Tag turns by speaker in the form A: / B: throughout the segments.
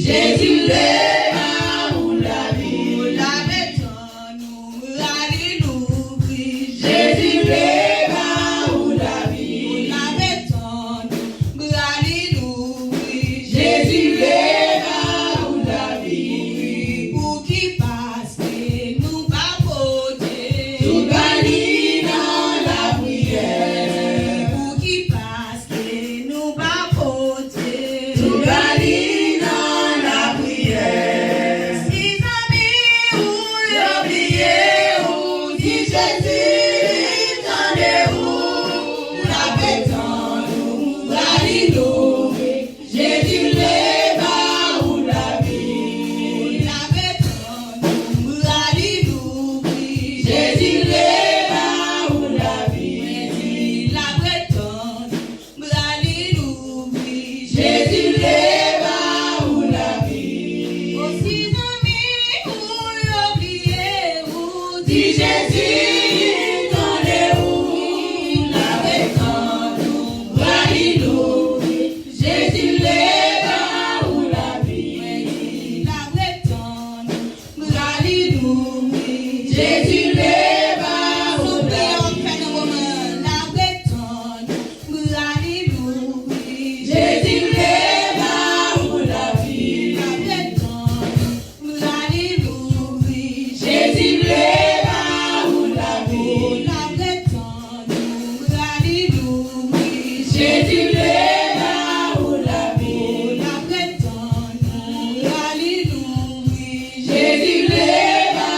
A: Jésus lève ou la vie. Ou la béton, nous allons Jésus lève ou la vie. Ou la béton, nous allons Jésus lève ou la vie. Pour qui passe, nous pas voter. Tout bali dans la prière. Pour qui passe, nous pas voter. Tout bali dans la prière. Si amis ou oublié ou dit Jésus, tendez-vous. La béton, nous allons Jésus lève ou la vie. La béton, nous allons Jésus lève ou la vie. La béton, nous allons Jésus lève ou la vie. Aussi amis ou oublié ou dit Jésus, tendez-vous. La béton, nous allons Jésus lève ou la vie. La béton, nous allons Jésus lève ou la vie. La béton, nous allons Jésus lève ou la vie. La béton, nous allons Jésus lève ou la vie. La béton, nous allons Jésus lève ou la vie. La béton, nous allons Jésus lève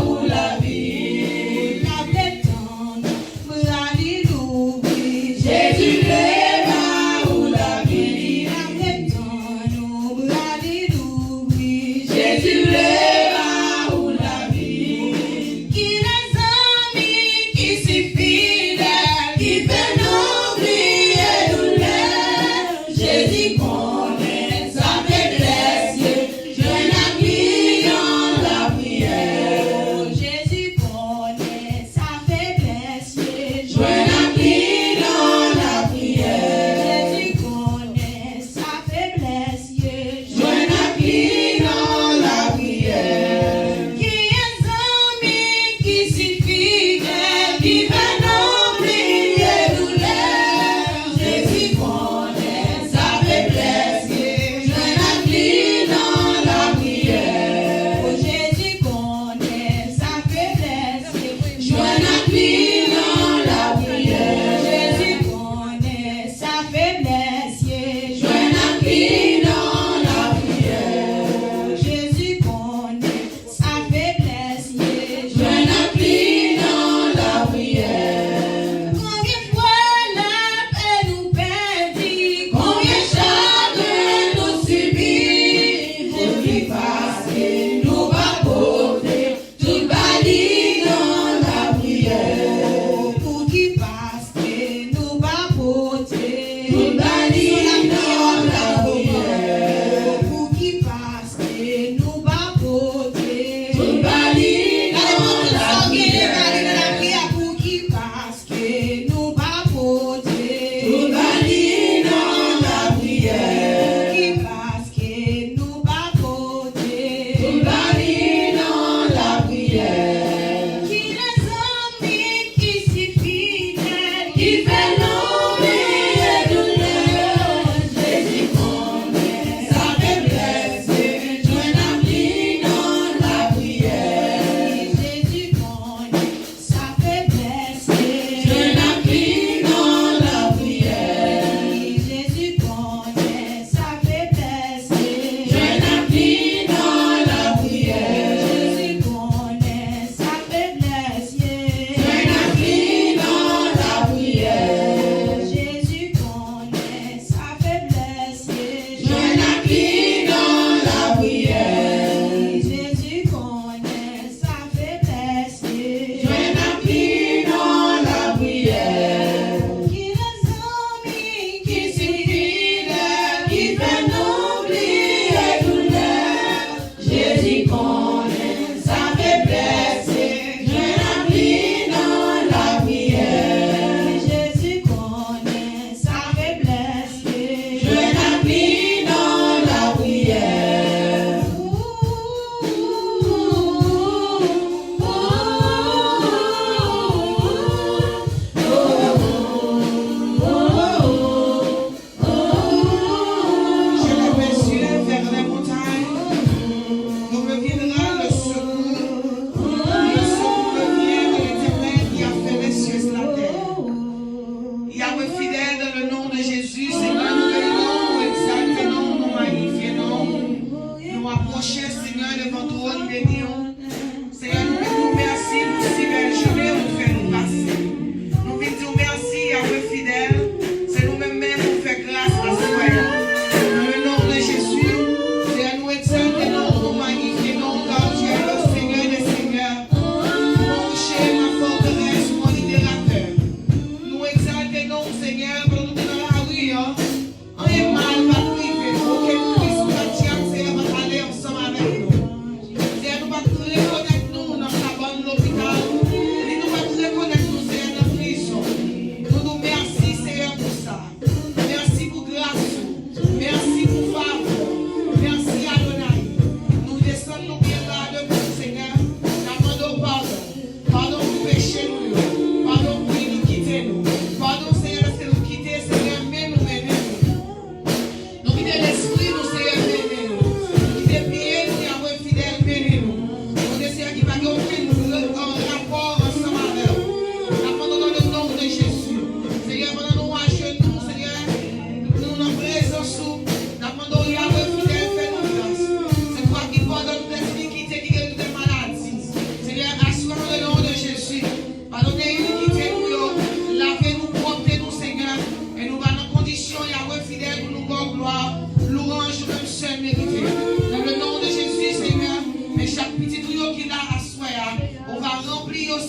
A: ou la vie. La béton, nous allons Jésus lève ou la vie. La béton, nous allons Jésus lève ou la vie. Qui les amis qui s'y fidèles, qui fait nous briller douleur. Jésus connaît sa faiblesse, je n'appuie en la prière. Jésus connaît sa faiblesse, je n'appuie dans la prière. Jésus connaît sa faiblesse, je n'appuie dans la prière. Qui est amis qui s'y fidèles, qui fait nous briller douleur. Jésus connaît sa faiblesse, je n'appuie dans la prière. Oh, Jésus connaît sa faiblesse, je n'appuie dans la prière. Jésus connaît sa faiblesse, je n'appuie dans la prière. Jésus connaît sa faiblesse, je n'appuie dans la prière. Combien de fois la paix nous perdit, combien de chagrin nous subit. Jésus passe et nous va porter, tout bali dans la prière. Pour qui passe et nous va porter, tout bali dans la prière.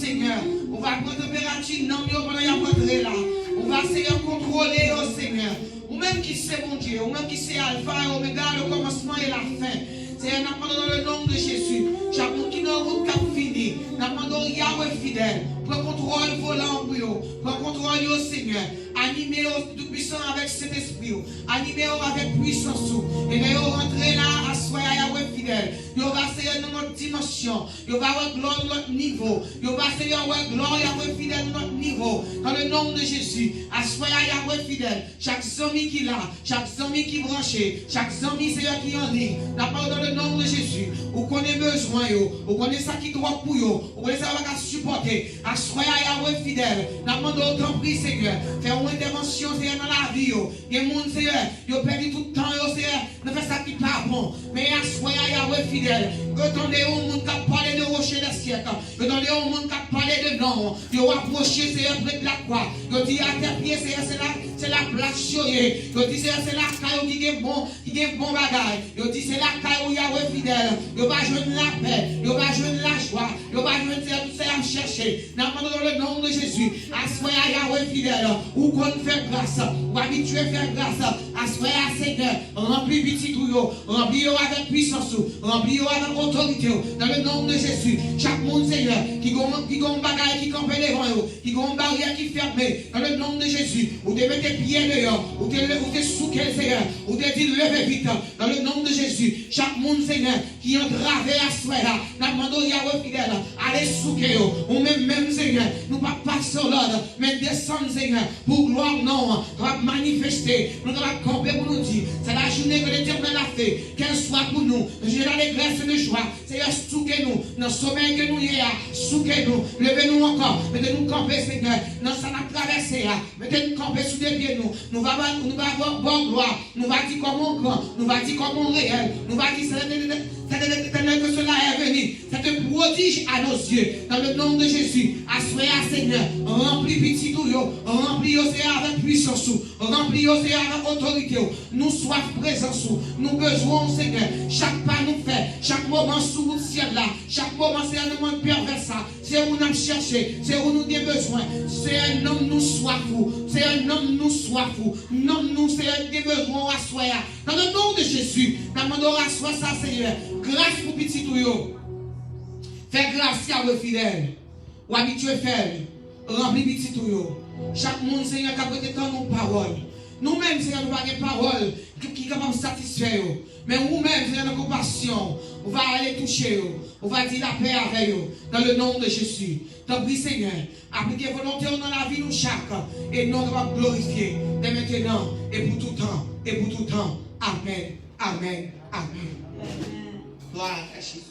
A: Seigneur. On va prendre température, non, pendant qu'il rentrer là. On va essayer de contrôler, oh Seigneur. Ou même qui c'est mon Dieu, ou même qui c'est Alpha et Oméga, le commencement et la fin. Seigneur, nous demandons dans le nom de Jésus. Chaque monde qui n'a route cap fini. Nous demandons Yahweh fidèle. Prends contrôle volant pour eux. Prends contrôle au Seigneur. Animez-vous tout puissant avec cet esprit. Animez-vous avec puissance. Et là, vous rentrez là, assoyez Yahweh fidèle. Vous va essayer dans notre dimension. Vous va avoir gloire dans notre niveau. Vous va essayer avoir gloire Yahweh fidèle dans notre niveau. Dans le nom de Jésus. Assoyez Yahweh fidèle. Chaque zombie qui l'a, chaque zombie qui branché, chaque zombie c'est qui en ligne. La parole dans le nom de Jésus. Vous connaissez besoin, vous connaissez ça qui doit pour vous. Vous connaissez ça qui va supporter. Assoyez Yahweh fidèle. Nous demandons autant prix, Seigneur. Faire une intervention, Seigneur, dans la vie. Il y a des gens, Seigneur, ils ont perdu tout le temps, Seigneur. Ne faites ça qui n'est pas bon. Mais assoyez Yahweh fidèle. Attendez au monde qui a parlé de rocher des siècles. Attendez au monde qui a parlé de nom. Ils ont approché, Seigneur, près de la croix. Ils ont dit à tes pieds, Seigneur, c'est la place choyée. Ils ont dit, Seigneur, c'est la caille qui est bon bagaille. Ils ont dit, c'est la caille où Yahweh fidèle. Ils vont jouer la paix. Ils vont jouer la joie. Ils vont jouer tout ça à me chercher. Nous demandons dans le nom de Jésus. Assoyez Yahweh fidèle. Où qu'on fait grâce. Ou habitué à faire grâce. Assoyez à Seigneur. Remplis petit tuyau. Remplis avec puissance. Remplis avec autorité. Dans le nom de Jésus. Chaque monde, Seigneur, qui a un bagage qui campe devant eux. Qui a une barrière qui ferme. Dans le nom de Jésus. Ou de mettre tes pieds dehors. Ou de souquer, Seigneur. Ou de dire levez vite. Dans le nom de Jésus. Chaque monde, Seigneur, qui est entravé à soi. Nous demandons Yahweh fidèle. Allez souquer. Ou même, Seigneur. Nous ne pas passer sur l'ordre. Mais descendre, Seigneur. Pour gloire, non. Nous va manifester. Nous allons camper pour nous dire. C'est la journée que l'Éternel a fait. Qu'elle soit pour nous. J'ai l'allégresse de joie. Seigneur, souquez-nous. Dans le sommeil que nous y a. Souquez-nous. Levez-nous encore. Mettez-nous camper, Seigneur. Dans ça n'a traversé. Mettez-nous camper sous des pieds nous. Nous va avoir bonne gloire. Nous va dire comment grand. Nous va dire comment réel. Nous va dire que cela est venu. C'est un prodige à nos yeux. Dans le nom de Jésus. Assoyez à Seigneur. Remplis petit tuyau. Remplis Seigneur avec puissance. Remplis Seigneur avec autorité. Nous soif présence. Nous besoin Seigneur. Chaque pas nous fait. Chaque moment sous le ciel là. Chaque moment c'est un moment pervers ça. C'est où nous avons cherché. C'est où nous avons besoin. C'est un homme nous soifou. C'est un homme nous soifou. Homme nous c'est un des besoins à soi. Dans le nom de Jésus. Nous demandons à soi ça Seigneur. Grâce pour petit tuyau. Fais grâce à vos fidèles. Ou habitué faire. Remplis petit tuyau. Chaque monde Seigneur qui a prêté tant nos paroles. Nous-mêmes, Seigneur, nous avons des paroles qui sont capables de satisfaire. Mais vous-même, Seigneur, de compassion, on va aller toucher. On va dire la paix avec eux. Dans le nom de Jésus. T'en prie, Seigneur. Appliquez volonté dans la vie, nous chaque. Et nous allons glorifier. Dès maintenant, et pour tout temps. Et pour tout temps. Amen. Amen. Amen. Gloire à Jésus.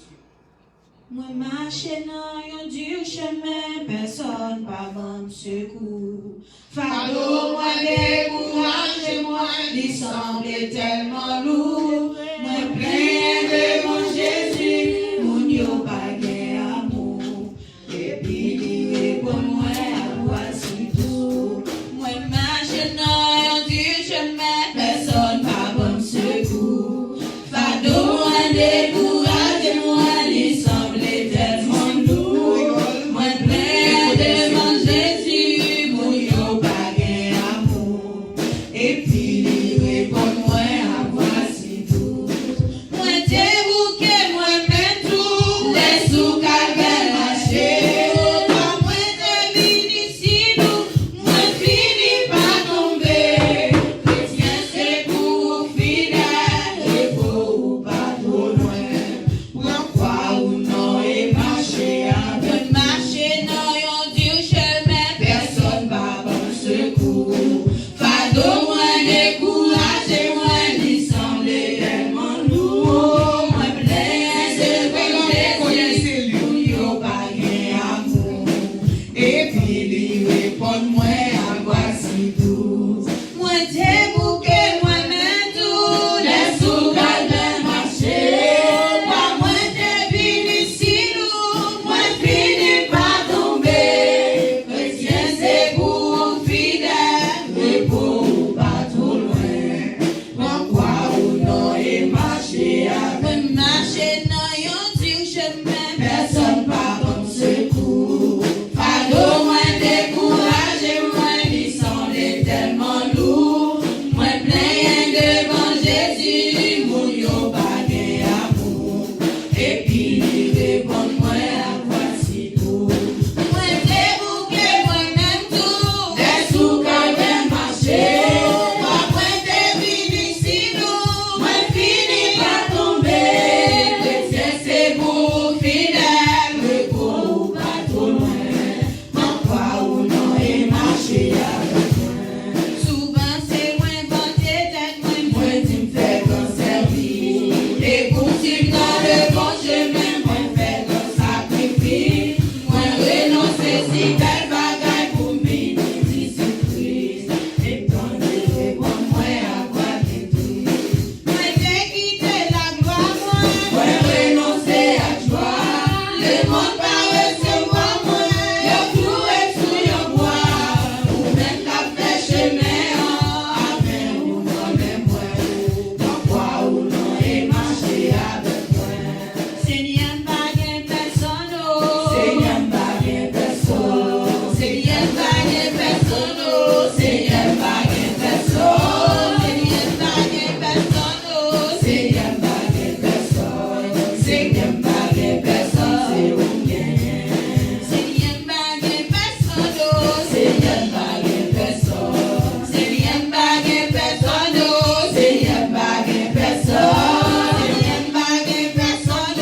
B: Moi marche dans un dur chemin, personne pas bon secours. Fardeau, moi décourage, moi, il semble tellement lourd. Moi plein devant Jésus, mon yo pas gain amour. Et puis il répond moi à voici tout. Moi marche dans un dur chemin, personne pas bon secours. Fardeau, moi décourage, moi, il semble et puis, réponds-moi à voici tout. Et poursuivre dans le bon chemin, moi faire un sacrifice. Moi renoncer si belle bagaille pour m'aider, Jésus-Christ. Et tendre pour moi à quoi t'aider. Moi j'ai quitté la gloire, moi renoncer à joie. Le monde pas recevoir moi, yo tout est sous yo bois. Ou même qu'à faire chemin, avec ou non même moi. Pourquoi ou non et marcher avec moi. Seigneur pas gain personne, Seigneur pas gain personne. Seigneur pas gain personne, Seigneur pas gain personne. Seigneur pas gain personne, Seigneur pas gain personne. Seigneur pas gain personne, c'est où gain. Seigneur pas gain personne, Seigneur pas gain personne. Seigneur pas gain personne, Seigneur pas gain personne. Seigneur pas gain personne,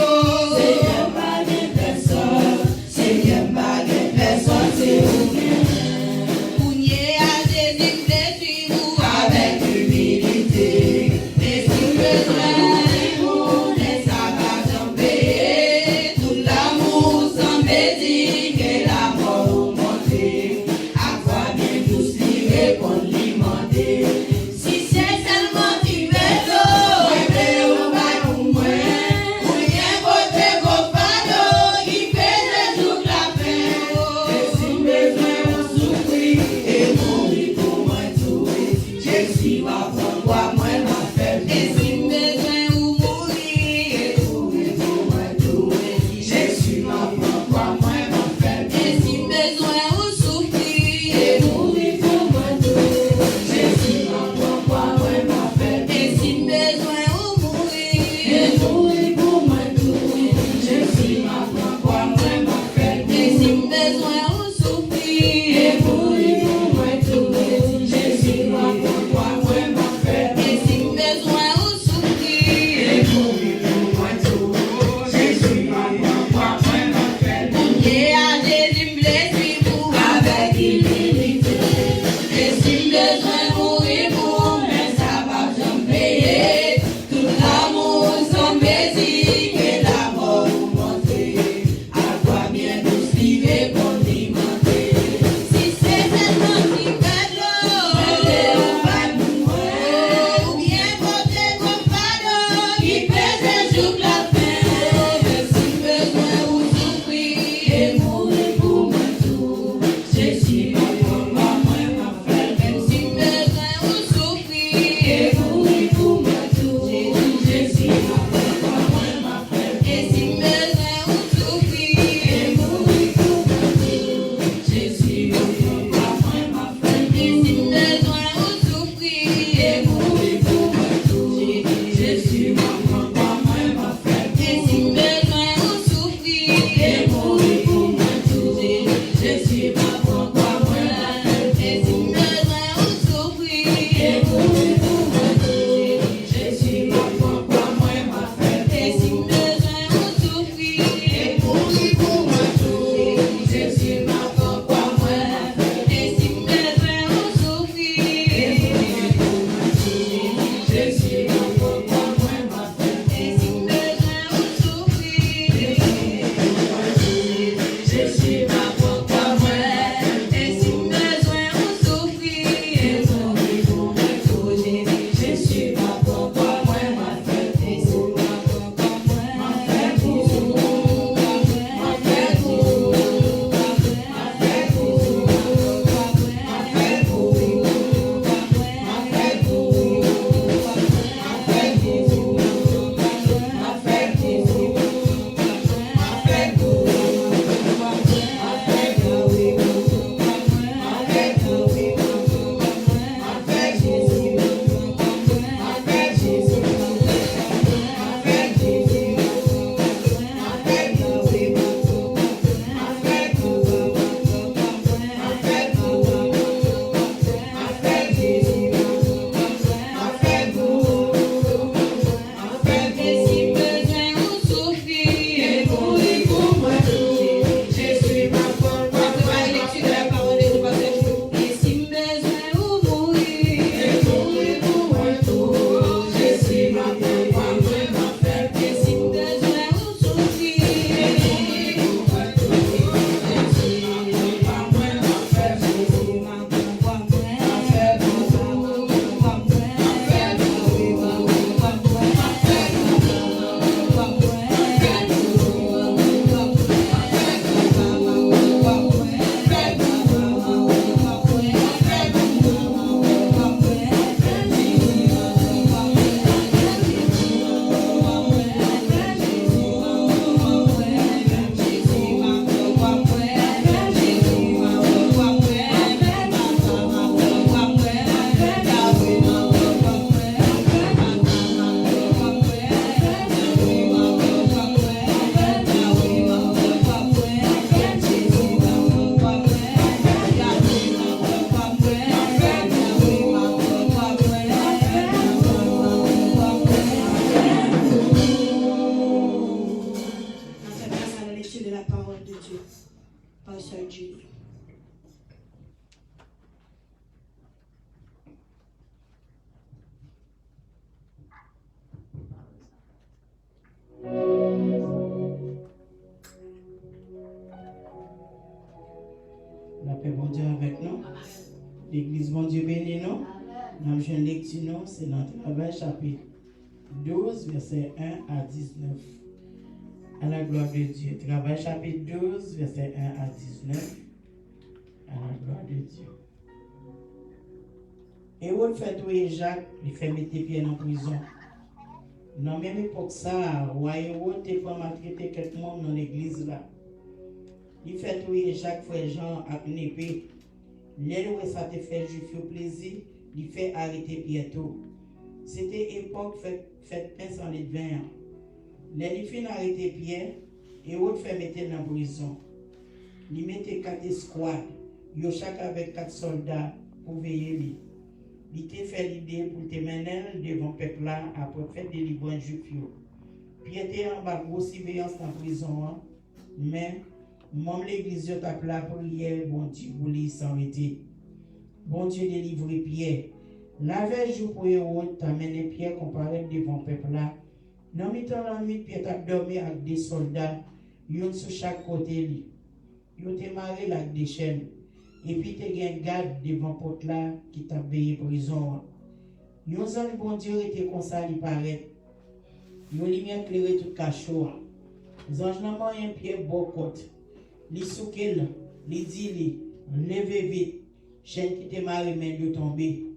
B: Seigneur pas gain personne. Seigneur pas gain personne, c'est où gain. Cougner à Jésus, suivez-vous avec humilité. Et si besoin de vous, ne ça va tomber. Tout l'amour sans médire et la mort monter. À quoi bien tous lui répondre, lui demander. Si c'est seulement tu veux, ou pas pour moi. Ou bien voter vos panneaux, qui fait toute la peine. Et si besoin vous souffrir et mourir pour moi tout. Jésus va prendre moi ma faible. Et si besoin Pasteur Julie.
C: La paix bon Dieu avec nous. L'église bon Dieu bénit nous. Nous avons une lecture, c'est dans Travail chapitre 12, verset 1 à 19. À la gloire de Dieu. Travail chapitre 12, verset 1 à 19. À la gloire de Dieu. Et où fait tuer Jacques, il fait mettre Pierre en prison. Dans la même époque, ça, Hérode te pas maltraiter quelqu'un dans l'église là. Il fait tuer Jacques, frère Jean, avec une épée. L'élo ça te fait juif plaisir, il fait arrêter Pierre tout. C'était époque fait pain sans les vin. Les fin arrêter Pierre, et autres fait mettre dans la prison. Il mettait 4 escouades, yo chaque avec 4 soldats pour veiller lui. Il te fait l'idée pour te mener devant le peuple là après faire délivrer juif. Pierre était en bas grosse surveillance dans la prison, mais même l'église t'a plat pour prier, bon Dieu, pour lui s'arrêter. Bon Dieu délivre Pierre. La veille jour pour Hérode, t'as mené Pierre comparé devant le peuple là. Dans le temps la nuit, Pierre t'a dormi avec des soldats, yon sur chaque côté lui. Yon te marré avec des chaînes. Et puis t'es un garde devant le porte là qui t'a veillé prison. Yon zan bon Dieu était comme ça, il paraît. Yon lumière éclairé tout cachot. Zange n'a pas un Pierre beau côte. Li soukel, li dit li, levez vite, chaîne qui te marre mais de tomber.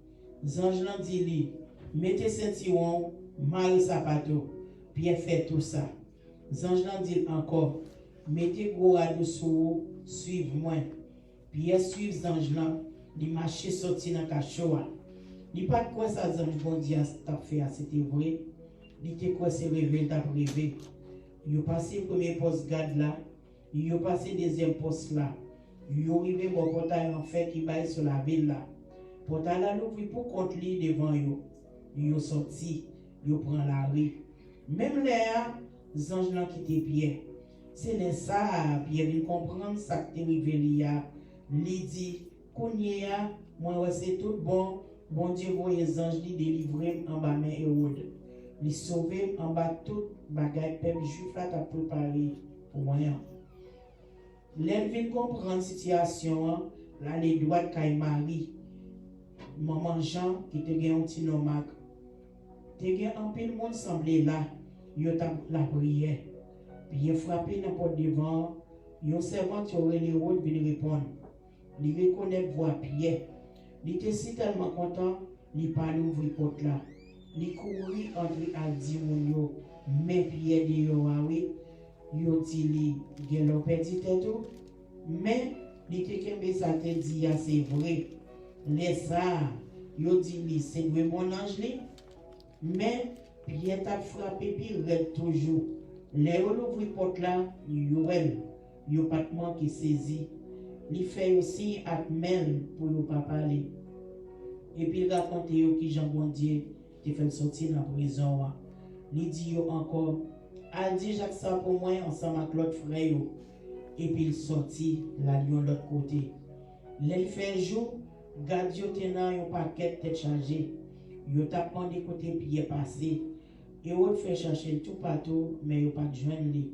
C: Zange nan dit li, mettez ceinturon, marre sapato, Pierre fait tout ça. Zange nan dit encore, mettez gros radeau sous, suivez-moi. Pierre suive zange nan, li marche sorti dans cachot. Li pas de quoi ça zange bon Dieu t'a fait, c'était vrai. Li te quoi c'est rêvé, t'a rêvé. Yo passé premier poste garde là. Ils ont passé deuxième poste là. Ils ont arrivé au portail en fait qui baille sur la ville là. Portail là l'ouvre pour contre lui devant eux. Ils ont sorti, ils ont pris la rue. Même là, les anges là quitté Pierre. C'est là ça, Pierre vient comprendre ça qui est arrivé là. Il dit, Kounia, moi c'est tout bon. Bon Dieu voit les anges lui délivrer en bas main Hérode. Les sauver en bas tout bagaille peuple juif là t'a préparé pour moi. L'elle vient comprendre la situation, là, les doigts de Marie, maman Jean, qui te gagne un petit nomade. Te gagne un peu de monde semblé là, il y a la prière. Puis il a frappé n'importe devant, il y a un servant qui aurait les rôles de répondre. Il reconnaît voix Pierre. Il était si tellement content, il parle ouvrir porte là. Il courit entre à dire mais Pierre dit oui. Yo dit li gen lo petit tout mais li te kembe ça te dit c'est vrai les ça yo dit li c'est vrai mon ange li mais Pierre t'a frappé puis red toujours les ouvri porte là yo pas manqué saisi li fait aussi atmel pour yo pas parler et puis il raconte yo qui Jean bon Dieu te fait sortir dans prison li dit yo encore a dit Jacques ça pour moi ensemble avec l'autre frère et puis il sortit la lion de l'autre côté. L'elle fait jour, garde yo tenant un paquet tête chargée. Yo t'a demandé côté pied passé. Et on fait chercher tout partout mais yo pas de joindre lui.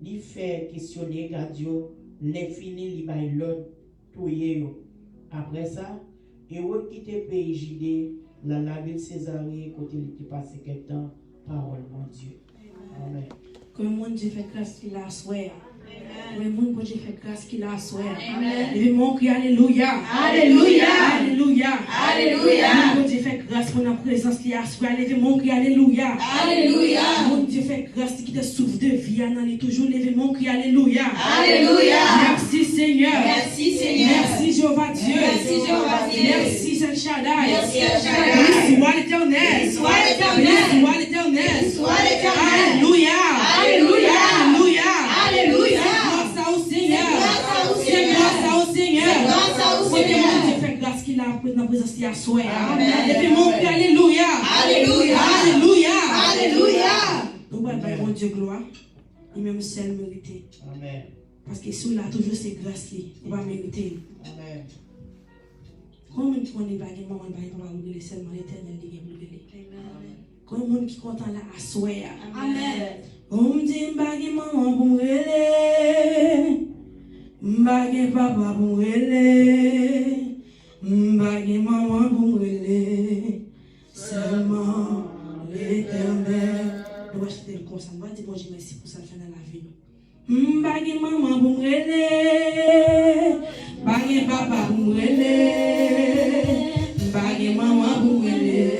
C: Il fait questionner garde yo, les fini li bay l'autre touyer yo. Après ça, et on quitte pays Judée, la ville Césarée côté il était passé quelque temps parole mon Dieu. Amen.
B: Que le monde Dieu fait grâce qu'il a souhait. Le monde Dieu fait grâce qu'il a souhait. Le monde crie Alléluia.
D: Alléluia.
B: Alléluia.
D: Alléluia.
B: Le monde Dieu fait grâce pour notre présence qu'il a souhait. Le monde crie Alléluia.
D: Alléluia.
B: Le monde Dieu fait grâce qui te souffre de vie. Il toujours le monde crie Alléluia.
D: Alléluia.
B: Merci Seigneur.
D: Merci Seigneur.
B: Merci Jéhovah Dieu.
D: Merci Jéhovah Dieu.
B: Merci El Shaddai.
D: Merci El Shaddai.
B: Soit l'Éternel.
D: Soit l'Éternel.
B: Soit l'Éternel.
D: Soit l'Éternel.
B: Alléluia.
D: Alléluia.
B: Alléluia.
D: Alléluia.
B: Grâce au Seigneur.
D: Grâce au Seigneur.
B: Grâce au Seigneur.
D: Grâce au Seigneur.
B: Dieu fait grâce qu'il a dans la présence de soi.
D: Amen.
B: Et puis mon Père, Alléluia.
D: Alléluia.
B: Alléluia.
D: Alléluia.
B: Nous allons mon Dieu gloire. Il même seul mérité.
C: Amen.
B: Parce que sous là, toujours c'est grâce, on va mériter.
C: Amen.
B: Comment on connaît pas que maman va pas oublier seulement l'éternel qui est oublié. Comment on qui content là à souhait.
D: Amen.
B: On me dit m'bagé maman pour m'rele. M'bagé papa pour m'rele. M'bagé maman pour m'rele. Seulement l'éternel. Nous va acheter le conseil. On va dire bon Dieu merci pour ça le faire dans la vie. M'bagé maman pour m'rele. M'bagé papa pour m'rele. M'bagé maman pour m'rele.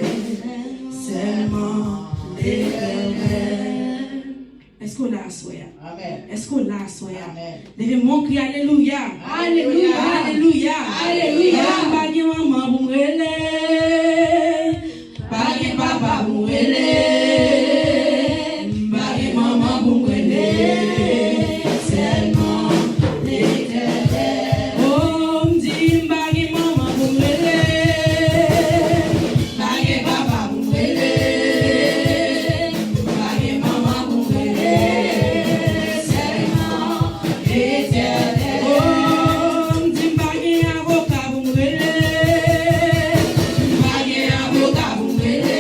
B: Seulement l'éternel. Est-ce qu'on l'a assoya?
C: Amen.
B: Est-ce qu'on l'a assoya?
C: Amen.
B: Devez mon cri alléluia.
D: Alléluia.
B: Alléluia.
D: Alléluia.
B: Bagé maman pour m'rele. Bagé papa pour m'rele. Bagé maman pour m'rele. Seulement l'éternel. Oh, m'dit bagé maman pour m'rele. Bagé papa pour m'rele. Bagé maman pour m'rele. Seulement l'éternel. Oh, m'dit bagé avocat pour m'rele. Bagé avocat pour m'rele.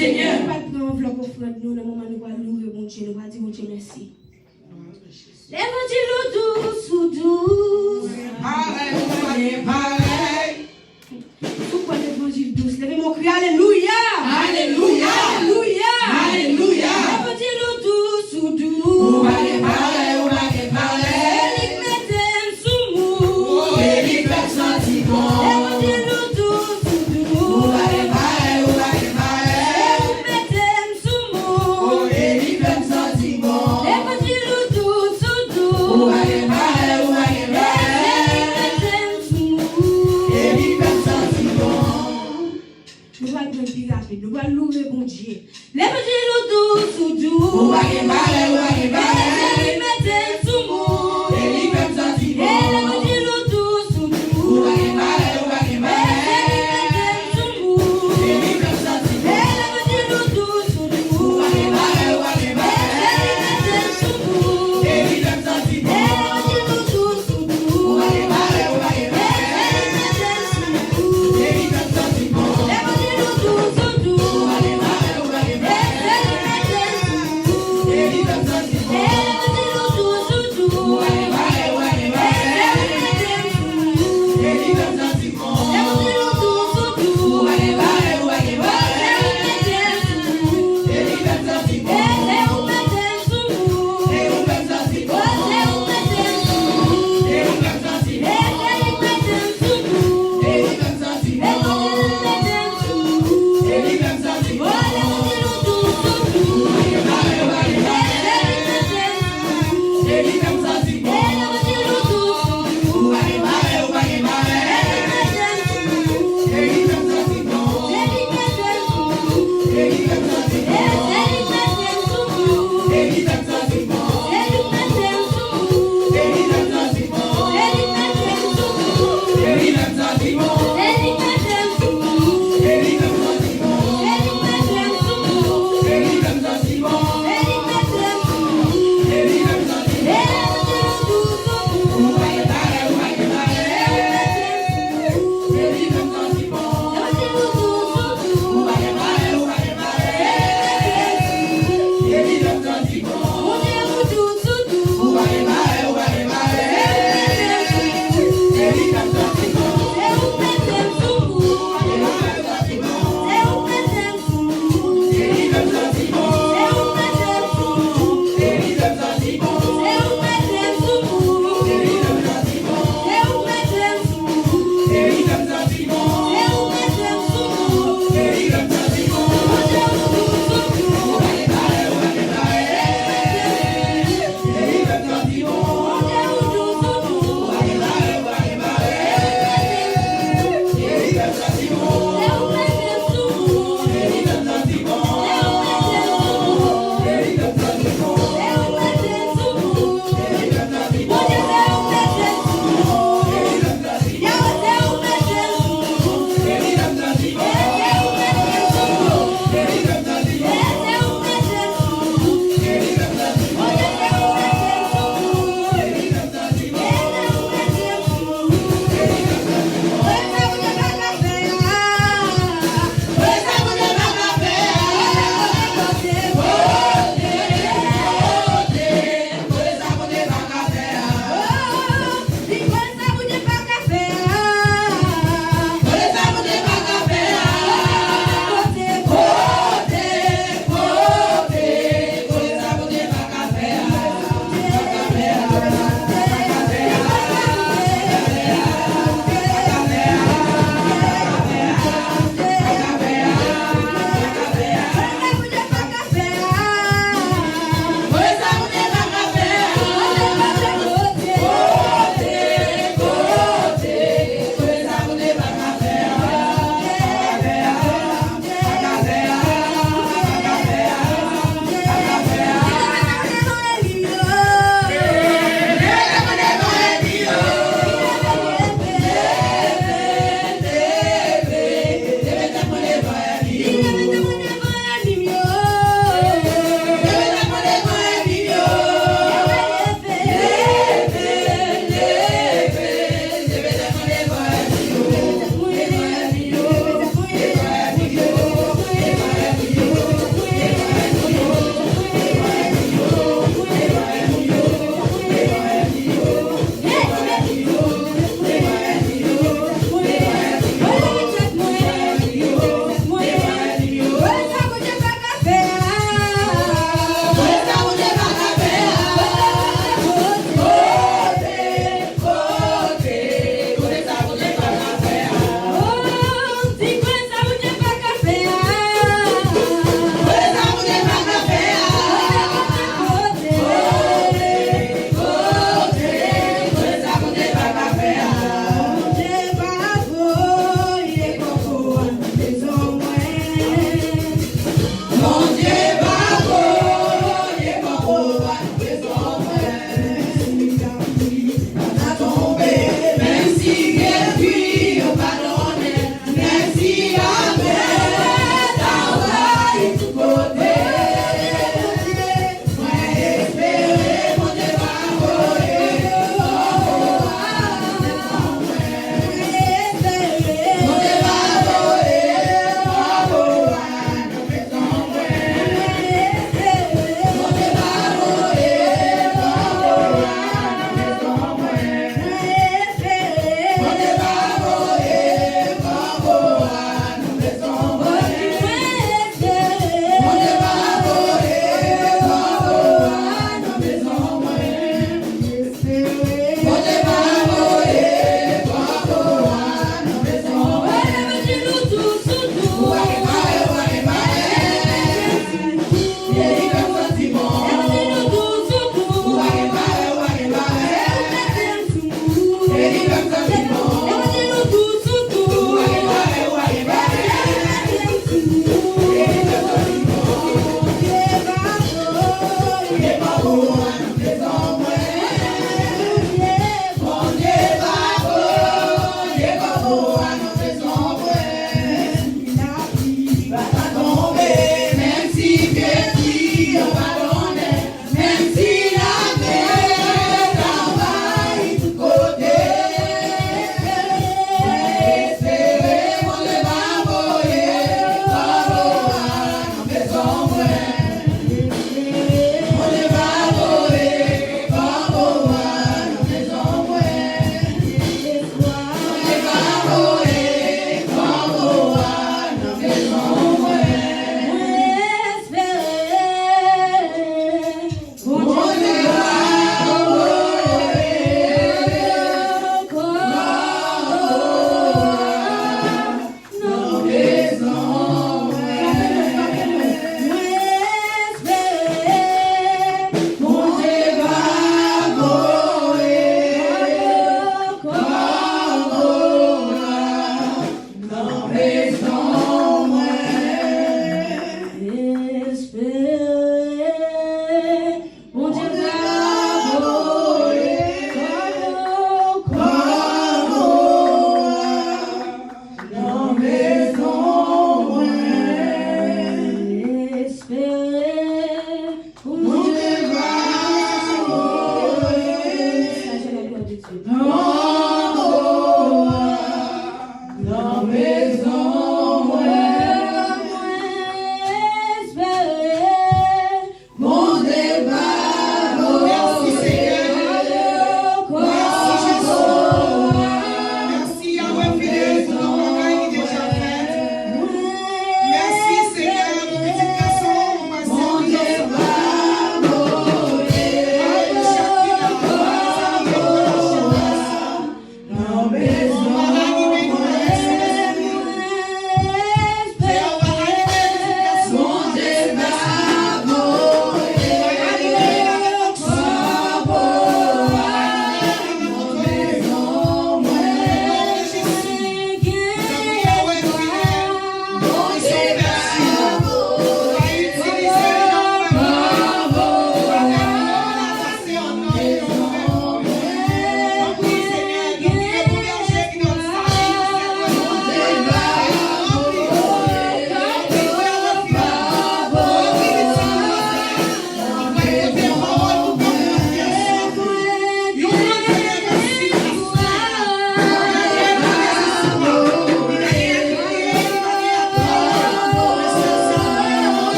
D: Seigneur.
B: Nous allons prendre enveloppe offrande nous, dans le moment où nous allons louer mon Dieu, nous allons dire mon Dieu merci. L'évangile douce ou douce. Pourquoi l'évangile douce? Levez mon cri, alléluia.
D: Alléluia.
B: Alléluia.
D: Alléluia.
B: L'évangile douce ou douce. Nous allons louer bon Dieu. L'évangile douce ou douce.
D: Ele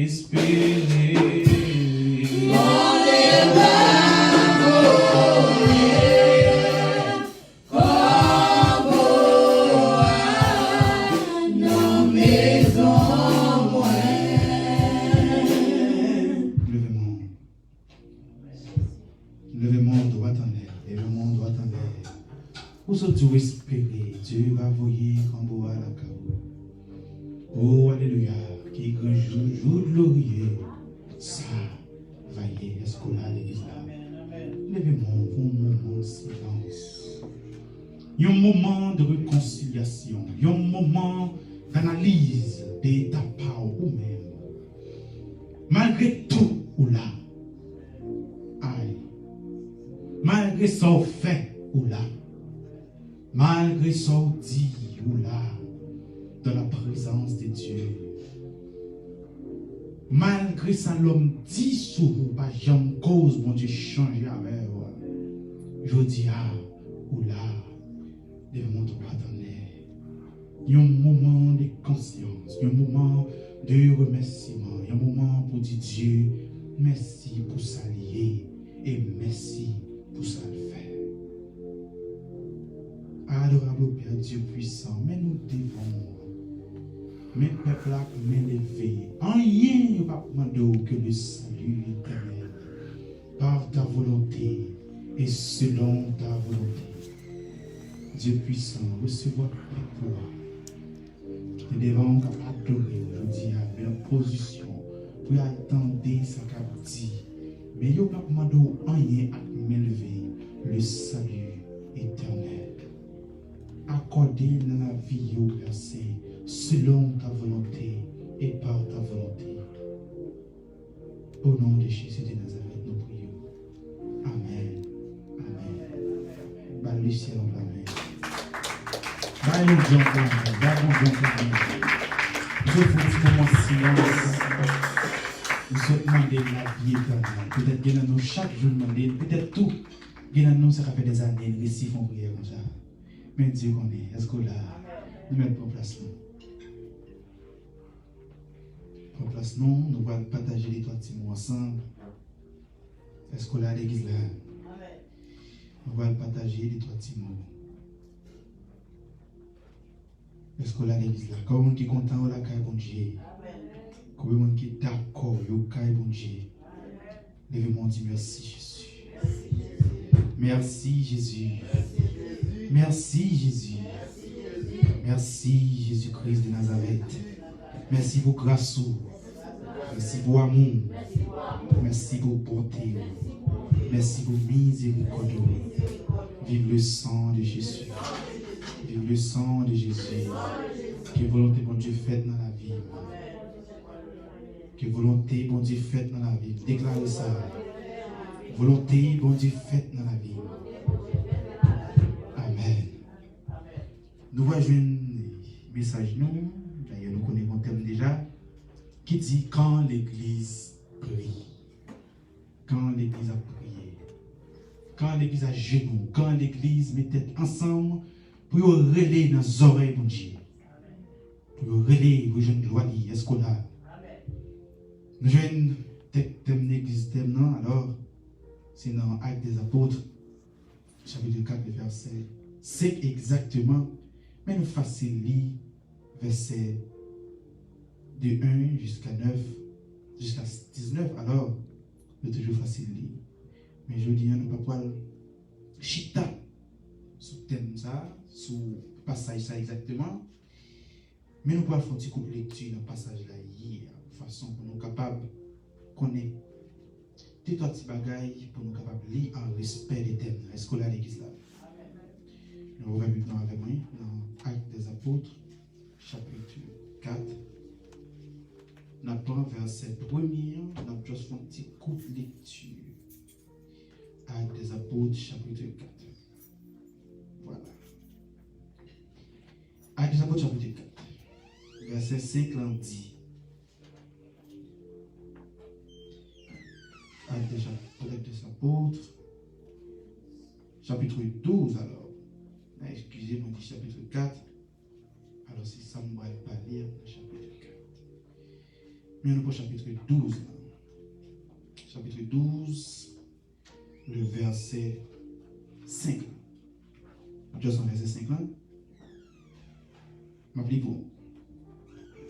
E: espérer.
F: Levez-moi droit en l'air, levez-moi droit en l'air. Vous autres espérez, Dieu va voyer quand vous à la cave. Oh, alléluia, qui grand jour glorieux, ça va y être, est-ce qu'on a l'église là? Levez-moi pour un moment de silence. Il y a un moment de réconciliation, il y a un moment d'analyse de ta part ou même. Malgré tout, ou là, aïe, malgré son fait, ou là, malgré son dit, ou là, dans la présence de Dieu. Malgré ça, l'homme dit sur vous, pas jamais cause, bon Dieu, changer avec vous. Je dis, ah, ou là, devant droit en l'air. Il y a un moment de conscience, il y a un moment de remerciement, il y a un moment pour dire Dieu, merci pour s'allier et merci pour ça le faire. Adorable Père Dieu puissant, mais nous devons, mes peuples là, m'élever. En rien, il ne va pas demander que le salut éternel, par ta volonté et selon ta volonté. Dieu puissant, recevoir ta gloire. Nous devons adorer aujourd'hui à la position pour attendre ce qu'a dit. Mais il ne va pas demander en rien à m'élever le salut éternel. Accordé dans la vie au verset selon ta volonté et par ta volonté. Au nom de Jésus de Nazareth, nous prions. Amen. Amen. Bah, le ciel en la main. Bah, le Dieu en la main. Bah, le Dieu en la main. Je vous dis comment silence. Nous sommes demandés de la vie éternelle. Peut-être que nous chaque jour demandé, peut-être tout. Nous, ça fait des années, nous récifons prière comme ça. Mais Dieu connaît. Est-ce que là, nous mettons en place nous? En place nous, nous allons partager les trois petits mots ensemble. Est-ce que là, l'église là? Nous allons partager les trois petits mots. Est-ce que là, l'église là? Comme on qui est content, on la caille bon Dieu. Comme on qui est d'accord, on caille bon Dieu. Levez-moi, dit merci Jésus. Merci Jésus. Merci Jésus. Merci Jésus-Christ de Nazareth. Merci pour grâce. Merci pour amour. Merci pour bonté. Merci pour miséricorde. Vive le sang de Jésus. Vive le sang de Jésus. Que volonté bon Dieu faite dans la vie. Que volonté bon Dieu faite dans la vie. Déclarez ça. Volonté bon Dieu faite dans la vie. Amen. Nous voyons un message, nous, d'ailleurs nous connaissons le thème déjà, qui dit quand l'Église prie. Quand l'Église a prié. Quand l'Église a genoux. Quand l'Église met tête ensemble pour relayer dans les oreilles de Dieu. Pour relayer aux jeunes gloires. Est-ce qu'on a? Nous avons un thème l'Église, thème non, alors c'est dans Actes des Apôtres, chapitre 4, verset 5 exactement, mais nous faisons lire verset de 1 jusqu'à 9, jusqu'à 19, alors nous toujours facile lire. Mais je dis, nous ne pouvons pas chita sur le thème ça, sur le passage ça exactement, mais nous pouvons faire un petit coup de lecture dans le passage là hier, de façon pour nous capables de connaître des petits bagailles pour nous capables de lire en respect des thèmes. Est-ce qu'on a l'église là? Nous revenons maintenant avec moi dans Actes des Apôtres, chapitre 4. Nous avons verset 1er, nous avons juste fait un petit coup de lecture. Actes des Apôtres, chapitre 4. Voilà. Actes des Apôtres, chapitre 4. Verset 5 dit. Actes des Apôtres, chapitre 12 alors. Excusez-moi, dit chapitre 4. Alors, si ça ne va pas lire, chapitre 4. Mais nous pour chapitre 12. Chapitre 12, le verset 5. Juste en verset 5 là. M'appelez pour.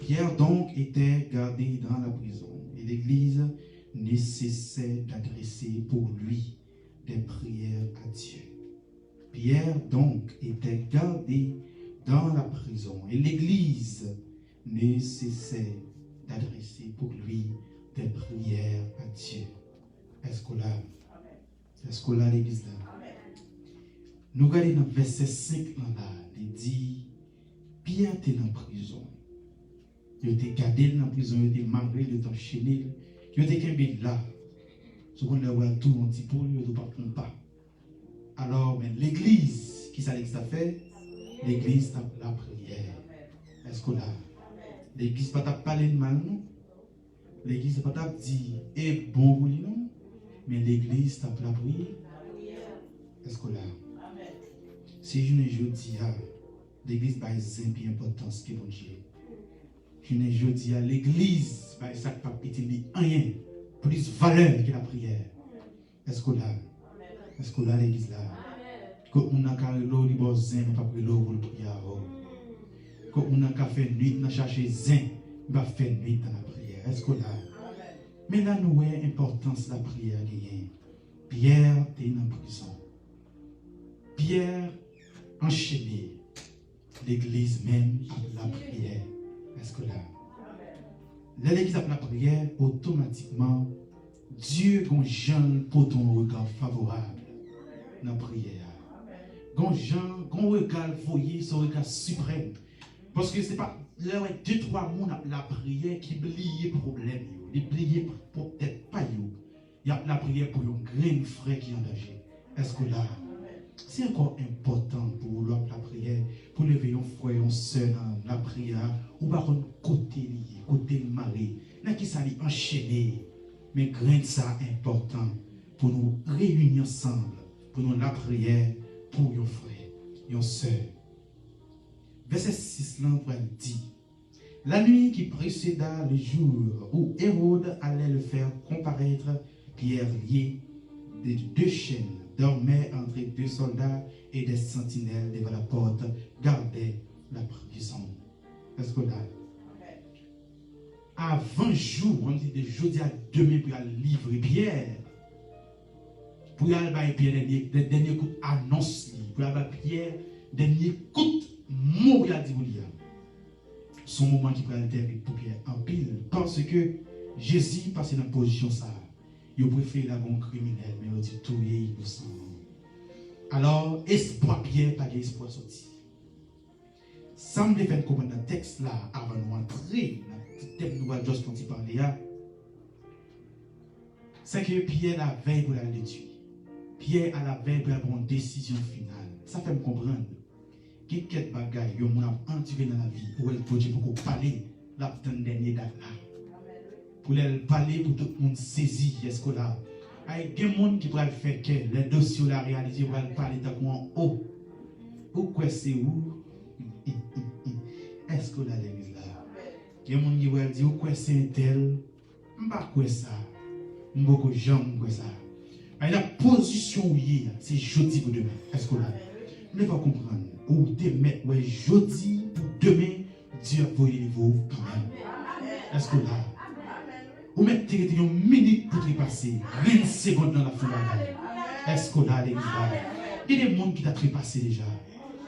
F: Pierre donc était gardé dans la prison et l'Église ne cessait d'adresser pour lui des prières à Dieu. Pierre donc était gardé dans la prison et l'Église ne cessait d'adresser pour lui des prières à Dieu. Est-ce qu'on l'a l'Église là? Nous regardons dans le verset 5 là, il dit Pierre était dans la prison. Il était gardé dans la prison, il était marré, il était enchaîné, il était qu'un là. Ce qu'on a vu tout un petit peu, il ne pas pas. Alors, mais l'église, qui ça l'église a fait? L'église tape la prière. Est-ce qu'on a? L'église pas tape parler de mal, non? L'église pas tape dire, eh bon, vous non? Mais l'église tape la prière. Est-ce qu'on a? Si je ne dis pas, l'église a une bien importance que bon Dieu. Je ne dis pas, l'église a ça pas petit rien, plus valeur que la prière. Est-ce qu'on a? Est-ce qu'on a l'église là? Quand on a carré l'eau, il va zin, pas pour l'eau pour le prière. Quand on a fait nuit, on a cherché zin, il va faire nuit dans la prière. Est-ce qu'on a? Mais là, nous avons l'importance de la prière. Pierre était dans la prison. Pierre enchaîné. L'église même a la prière. Est-ce que là? L'église a la prière, automatiquement, Dieu gonjan pour ton regard favorable dans la prière. Gonjan, gon regard voyez, son regard suprême. Parce que ce n'est pas là, 2-3 mots la prière qui oublie problème. Il oublie peut-être pas. Il y a la prière pour un grand frère qui est en danger. Est-ce que là? C'est encore important pour la prière, pour lever un frère, un soeur dans la prière, ou par un côté lié, côté mari, là qui s'allait enchaîner. Mais grain ça important pour nous réunir ensemble, pour nous la prière, pour un frère, une soeur. Verset 6 là, dit, la nuit qui précéda le jour où Hérode allait le faire comparaître, Pierre lié de 2 chaînes dormait entre 2 soldats et des sentinelles devant la porte, gardaient la prison. Est-ce que là? Avant jour, on dit de jeudi à demain pour livrer Pierre. Pour aller à Pierre, des derniers coups annonce, pour aller à Pierre, dernier coup de mot pour dire. Son moment qui peut aller pour Pierre en pile, parce que Jésus passait dans la position ça. Il préfère la bonne criminelle, mais il dit tout est innocent. Alors, espoir Pierre, pas d'espoir sorti. Ça me fait comprendre dans le texte là, avant de rentrer dans le thème nous allons juste parler là. C'est que Pierre a veille pour aller le tuer. Pierre a la veille pour avoir une décision finale. Ça fait me comprendre. Quelques bagailles, il y a un entouré dans la vie pour elle pour parler la dernière date là. Pour les parler pour tout le monde saisir, est-ce que là, il y a des gens qui pourraient faire que les dossiers la réaliser, pour parler de en haut. Ou quoi c'est où? Est-ce que là, l'église là? Il y a des gens qui pourraient dire, ou quoi c'est un tel? Je ne sais pas quoi ça. Je ne sais pas quoi ça. Mais la position où il y a, c'est jeudi pour demain. Est-ce que là? Vous ne pouvez pas comprendre. Ou demain, ouais, jeudi pour demain, Dieu a volé les veaux quand même. Est-ce que là? Ou mettez une minute pour trépasser, 20 secondes dans la foule. Est-ce qu'on a l'église là? Il y a des gens qui t'a trépassé déjà.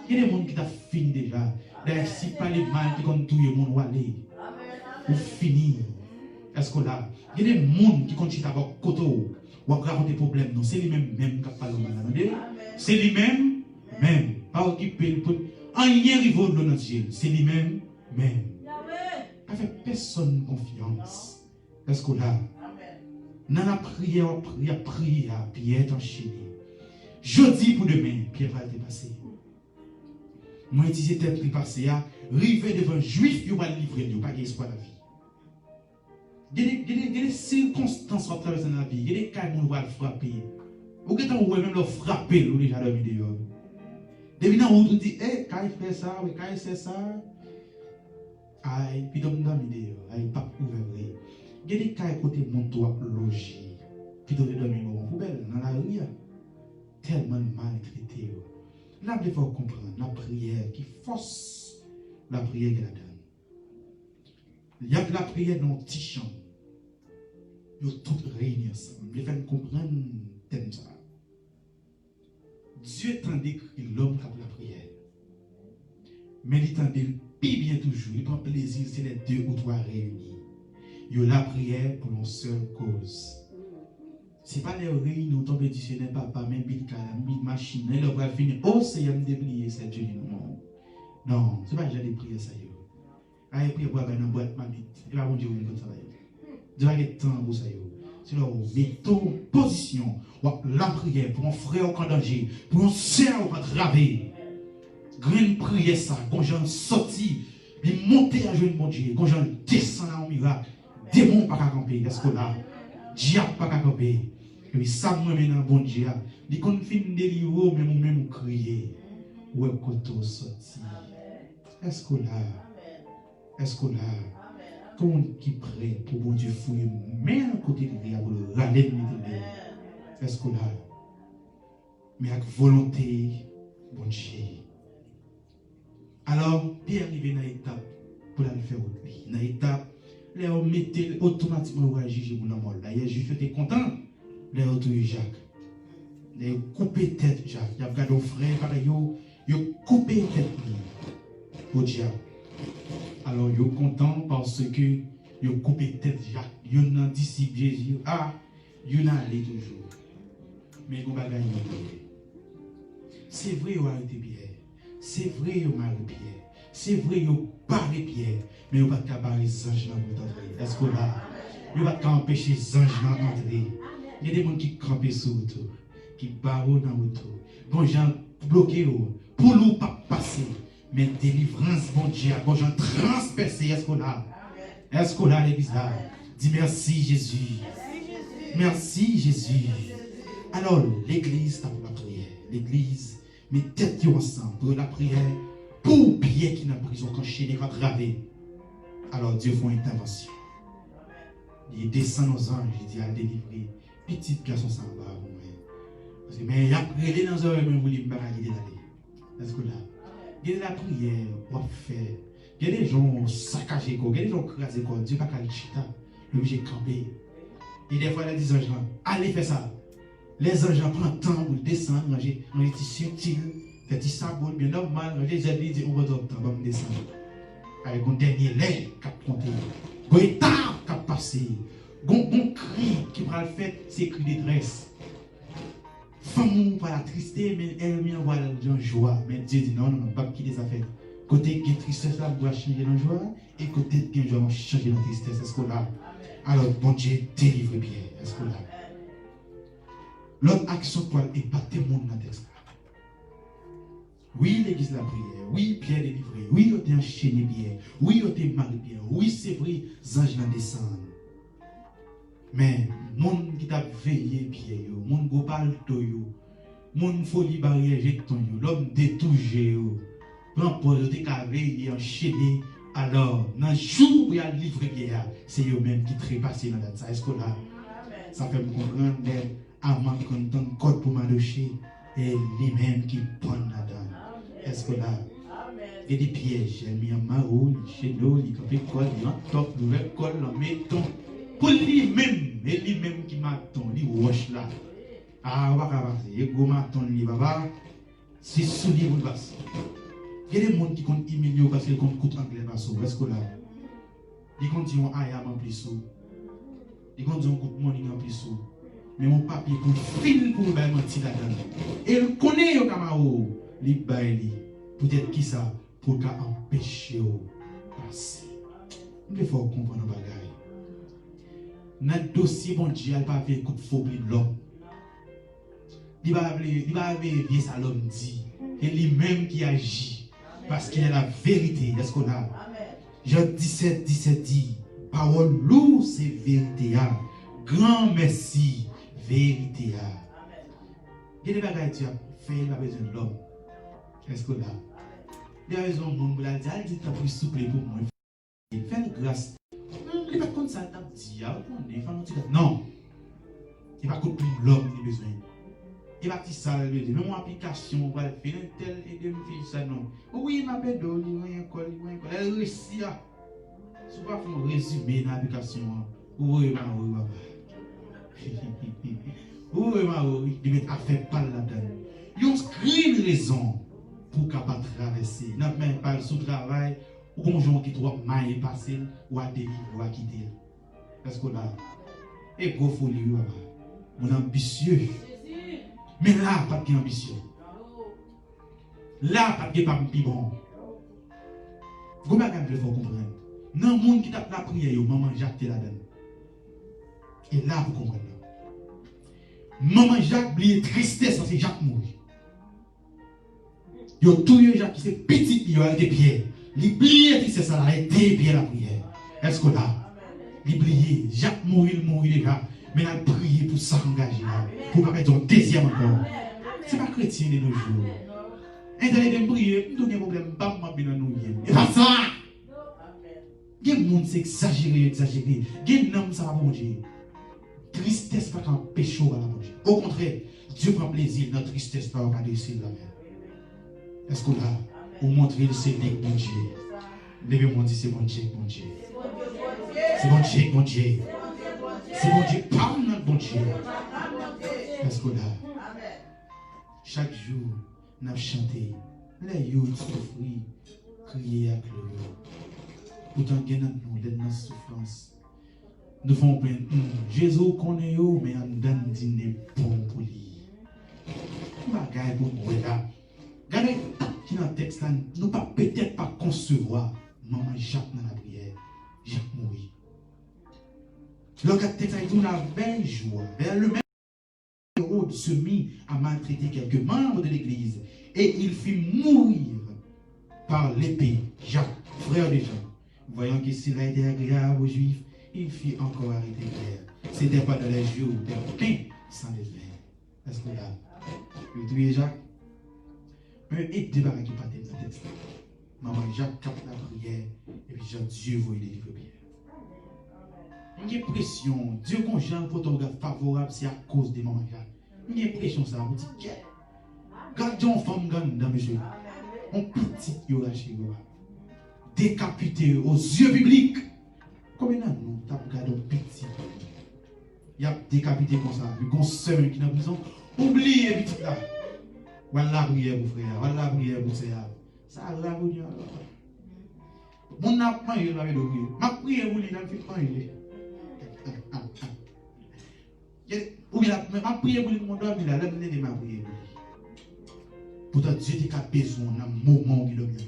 F: Il y a des gens qui t'a fini déjà. D'ailleurs, si pas les mal, tu comme tout le monde va aller. Ou fini. Est-ce qu'on a? Il y a des gens qui continuent à avoir coteau. Ou à raconter des problèmes. Non, c'est lui-même qui parle mal. C'est lui-même. Pas occupé pour. En rien arrive dans notre Dieu. C'est lui-même. Avec personne confiance. Est-ce qu'on a? Dans la prière, Pierre est enchaîné. Jeudi pour demain, Pierre va être passé. Moi, je disais, tête passé, arriver devant un juif, il va le livrer, il n'y a pas d'espoir de la vie. Il y a des circonstances qui traversent dans la vie, il y a des cas où on va le frapper. Ou que on va même le frapper, nous déjà dans la vidéo. Depuis là, on dit, quand il fait ça, quand il fait ça, Aïe, puis dans l'idée, aïe, pas ouvert. Il y a des cas côté mon toit logé. Puis dans les dormir en poubelle, dans la rue, tellement maltraité. Là, il faut comprendre la prière qui force la prière qu'elle donne. Il y a de la prière dans le petit champ. Ils ont toutes réunies ensemble. Il faut comprendre thème ça. Dieu t'a décrit l'homme qui a la prière. Mais il t'a dit, bien toujours, il prend plaisir, c'est les deux ou trois réunis. Il y a la prière pour une seule cause. Ce n'est pas les réunions, tomber du Seigneur, papa, même Bill Calam, Bill Machine, il va finir, oh, c'est un déplié, cette journée. Non, ce n'est pas déjà des prières, ça y est. Aïe, prière pour avoir une boîte, ma bite. Il va vous dire comme ça. Dieu va être temps pour ça. C'est là où mettons en position la prière pour un frère en danger, pour un sœur en travé. Grande prière, ça, quand j'en sorti, il monter à jouer mon Dieu, quand j'en descend en miracle, démon pas qu'à camper, est-ce que là, diable pas qu'à camper. Et puis ça, moi, maintenant, bon Dieu, il qu'on finit délivrer, mais moi-même, crier. Où est-ce que tu sorti? Est-ce que là, tout le monde qui prie pour bon Dieu fouiller, même à côté de lui, pour le râler de l'éternel. Est-ce que là, mais avec volonté, bon Dieu. Alors, Pierre arrive dans l'étape pour aller faire autre chose. Dans l'étape, les gens mettent automatiquement à juger pour la mort. Là, il y a juste été content, les gens tuent Jacques. Les gens coupé tête Jacques. Il y a regardé au frère, pareil, ils ont coupé tête au diable. Alors, ils sont contents parce que ils ont coupé tête Jacques. Ils ont disciple Jésus. Ah, ils ont allé toujours. Mais ils ont gagné. C'est vrai, ils ont arrêté Pierre. C'est vrai, ils ont marré Pierre. C'est vrai, ils ont barré Pierre. Mais ils n'ont pas qu'à barrer les anges dans l'entrée. Est-ce que là, ils n'ont pas qu'à empêcher les anges dans l'entrée. Il y a des gens qui campent sur l'auto, qui barrent dans l'auto. Bon, gens bloqués pour nous pas passer. Mais délivrance, bon Dieu, bon gens transpercés. Est-ce que là, l'église là, dis merci Jésus. Merci Jésus. Alors, l'église, t'as pour la prière. L'église, met tête ensemble pour la prière. Pour Pierre qui n'a prison quand chaîné, quand gravé. Alors Dieu fait une intervention. Il descend aux anges, il dit à délivrer. Petite garçon s'en va. Mais il a prié dans un même voulu me balayer d'aller. Est-ce que là, il y a la prière, on va faire. Il y a des gens saccagés, il y a des gens crasés, Dieu pas qu'à chita, l'objet campé. Et des fois, les anges, allez faire ça. Les anges prennent le temps pour descendre, manger des tissus subtils, des petits sabots, bien normal, les gens disent, on va me descendre. Avec un dernier lait qui a compté. Un état qui a passé. Un cri qui va le faire, c'est cri de détresse. Femme pas la tristesse, mais elle m'y envoie dans la joie. Mais Dieu dit non, pas quitter ça fait. Côté qui tristesse là, doit changer dans la joie. Et côté qui joie, changer dans la tristesse. Est-ce que là? Alors, bon Dieu, délivre bien. Est-ce que là? L'autre action pour épater le monde dans le texte. Oui, l'église la prière. Oui, Pierre délivré. Oui, il a enchaîné Pierre. Oui, il a marié Pierre. Oui, c'est vrai, les anges descendent. Mais, monde qui t'a veillé Pierre, monde qui parle de yo, monde folie barrière jeton yo, l'homme détouché yo, prend pause, t'es qu'à veiller, enchaîné. Alors, dans le jour où il a livré Pierre, c'est eux-mêmes qui trépassent dans ça. Est-ce que là, ça fait me comprendre d'être avant qu'on donne code pour m'adocher et lui-même qui prend la donne. Est-ce que là, il y a des pièges, il a mis un marou, chez l'eau, il a fait quoi, il a top, il a col, il a mis ton. Pour lui-même, et lui-même qui m'attend, il roche là. Ah, on va passer, il go m'attend, il va c'est sous lui, il va passer. Il y a des gens qui comptent humilier parce qu'ils comptent coûter anglais basso. Est-ce que là, ils comptent dire un ayam en plus sous. Ils comptent dire un coup de money en plus sous. Mais mon papier pour fil pour me mentir là-dedans. Et il connaît au camaro, il baille. Peut-être qui ça pour empêcher de passer. Il faut comprendre le bagage. Notre dossier, bon Dieu, il ne va pas faire coup de faux pour l'homme. Il va vérifier ça, l'homme dit. Et lui-même qui agit. Parce qu'il est la vérité. Est-ce qu'on a? Jean 17 dit, parole lourde, c'est vérité. Grand merci, vérité. Il y a des bagages qui ont fait la besoin de l'homme. Est-ce qu'on a? Il y a raison, mon gars, il dit que tu as plus souple pour moi. Fais grâce. Il va comme ça, t'as dit, non. Il va couper l'homme, il a besoin. Il va dire ça, il dit, même mon application, on va le faire, tel et de me faire ça, non. Oui, ma belle, il y a un col, elle réussit. Si vous faire un résumé dans l'application, oui, ma oui, oui, ma oui, il met affaire pas là-dedans. Il y a une raison pour capable traverser. N'a même pas sous travail, ou comme gens qui doivent mailler passer, ou à délivrer, ou à quitter. Parce qu'on a, et gros folie, mon ambitieux. Mais là, pas de ambitieux. Là, pas de pas plus bon. Vous m'avez faut comprendre. Dans le monde qui tape la prière, maman Jacques est là-dedans. Et là, vous comprenez. Maman Jacques oublié tristesse, c'est Jacques mourir. Yo tout Jacques qui c'est petit, il a été pierre. L'oublié tristesse, ça a été pierre la prière. Est-ce que là, l'oublié, Jacques mourir déjà. Mais elle a prié pour s'engager là, pour pas mettre un deuxième encore. Ce n'est pas chrétien de nos jours. Et d'aller de prier, nous avons un problème, pas mal bien nous. Et pas ça! Il y a des gens qui exagéré. Il y a des gens qui ça va manger. Tristesse pas qu'un péché à la manger. Au contraire, Dieu prend plaisir dans la tristesse pas au dessus de la mer. Est-ce que là, vous montrez le Seigneur, mon Dieu? Levez-moi dit, c'est mon Dieu, mon Dieu. C'est mon Dieu, mon Dieu. C'est mon Dieu, parle notre bon Dieu. Est-ce que là, chaque jour, nous avons chanté, les youths souffrent, crier à pleurer. Pourtant, nous avons dans la souffrance. Nous faisons plein Jésus connaît nous, mais nous donne dîner bon pour lui. Nous ne pouvons pas nous là. Regardez, qui dans le texte, nous ne pouvons peut-être pas concevoir maman Jacques dans la prière. Jacques mourit. Le texte a dit on a 20 jours. Le même Hérode se mit à maltraiter quelques membres de l'église et il fit mourir par l'épée Jacques, frère de Jean. Voyant que cela était agréable aux Juifs, il fit encore arrêter Pierre. Ce n'était pas dans les jours de pain sans les vins. Est-ce que là, vous trouvez Jacques? Mais et débarquer qui partait dans le texte. Maman Jacques capte la prière et puis Dieu va délivrer Pierre. J'ai l'impression, Dieu qu'on j'ai un photographe favorable, c'est à cause de maman Jacques. J'ai l'impression ça, vous dites, gardons femme gagne dans monsieur. On petit yoga chez vous. Décapité aux yeux publics. Combien de nous t'as regardé petit? Il y a décapité comme ça, le conseil qui est dans la prison. Oubliez petit là. Voilà la prière pour frère, voilà la prière pour frère. Ça a la bonne alors. Mon n'a pas eu la prière. Ma prière pour lui, n'a pas eu. Ou bien ma prière pour lui, mon doigt, il a l'amené de ma prière. Pourtant, Dieu a besoin d'un moment où il a bien.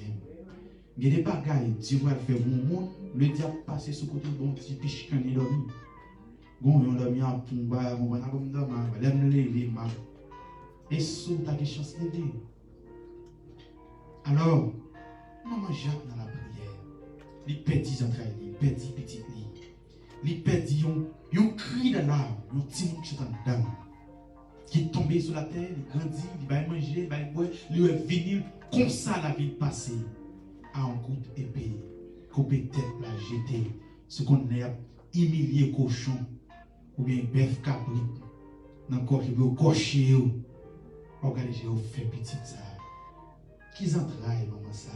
F: Il y a des bagailles, Dieu va faire mon monde, le diable passe sur le côté de mon petit piche quand il a dormi. Quand il a dormi en Pumba, on va comme ça, on va les mains. Et sous ta question, c'est de alors, maman Jacques dans la prière, les petits entrailles, les petits petites lits, les petits, ils ont crié dans l'âme, ils ont petit monde qui est en dedans, qui est tombé sur la terre, il grandit, il va manger, il va boire, il va venir comme ça la vie passée, à un coup d'épée, couper tête, la jeter, ce qu'on a humilié cochon, ou bien bœuf cabrit, dans le corps, il veut cocher. Regardez, j'ai fait petit ça. Qui entrailles, maman ça?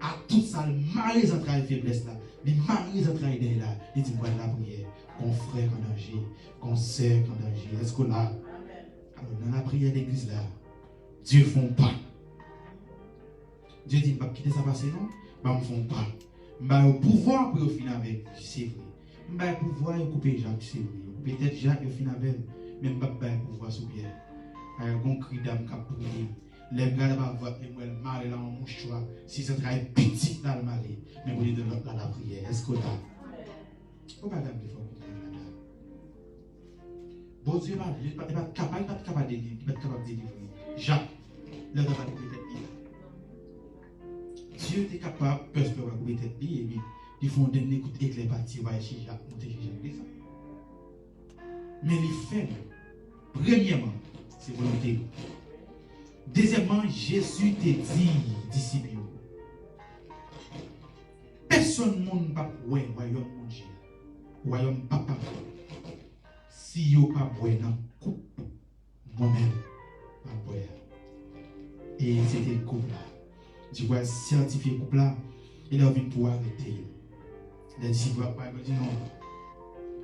F: À tout ça, le mari entrailles faiblesse là. Les maris entrailles d'elle là. Il dit, voilà la prière. Qu'on frère en danger. Qu'on sœur en danger. Est-ce qu'on a? Alors, dans la prière d'église là, Dieu ne font pas. Dieu dit, pas quitter ça passer non? Bah, ne font pas. Bah, au pouvoir pour finir avec, c'est vrai. Bah, au pouvoir, il couper Jacques, c'est vrai. Peut-être Jacques, il finit avec, même pas au pouvoir sous Pierre. Un cri d'âme qui a prié. Les gars vont voir les mal là en mouchoir. Si ça travaille petit dans le mal, mais vous dites de l'autre la prière. Est-ce que là? Vous ne pouvez pas comprendre. Bon Dieu, il n'est pas capable de délivrer. Jacques, il n'est pas capable de délivrer. Dieu est capable, parce que vous avez peut-être dit, et puis ils font des écoutes avec les bâtis, ils vont chez Jacques, monter chez Jacques. Mais les faits, premièrement, c'est volonté. Deuxièmement, Jésus te dit, disciple, personne monde pas ouais royaume mon Dieu. Royaume papa. Si yo pas boire dans coupe moi-même pas boire. Et c'était le couple là. Tu vois certifier couple là, il a envie pour arrêter. Les disciples pas dit non.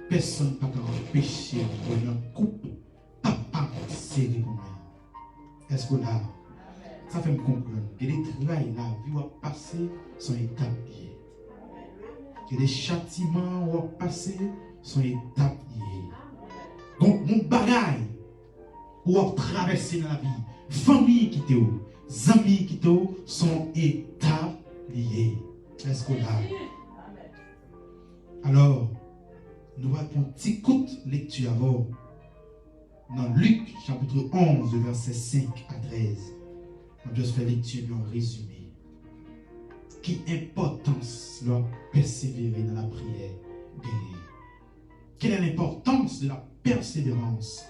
F: Personne pas capable empêcher dans couple papa serré pour moi. Est-ce que là ça fait me comprendre que les travails la vie va passer sont établis. Que les châtiments vont passer sont établis. Donc mon bagaille ou traverser dans la vie, famille qui te amis qui te sont établis. Est-ce que là? Alors, nous allons prendre un petit coup de lecture avant. Dans Luc chapitre 11, verset 5 à 13. On doit faire lecture en résumé. Quelle importance de persévérer dans la prière. Quelle est l'importance de la persévérance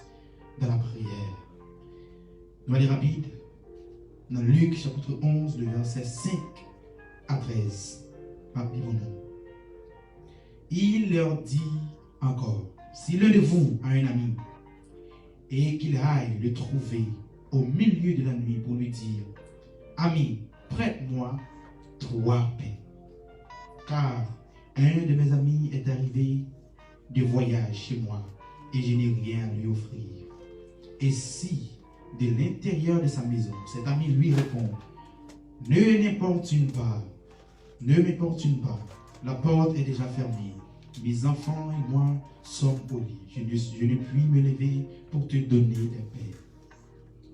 F: dans la prière? Nous allons aller rapide. Dans Luc chapitre 11, le verset 5 à 13. Il leur dit encore, si l'un de vous a un ami et qu'il aille le trouver au milieu de la nuit pour lui dire, ami, prête-moi 3 pains, car un de mes amis est arrivé de voyage chez moi et je n'ai rien à lui offrir. Et si, de l'intérieur de sa maison, cet ami lui répond, ne m'importune pas, la porte est déjà fermée, mes enfants et moi sommes au lit, je ne puis me lever pour te donner des pains.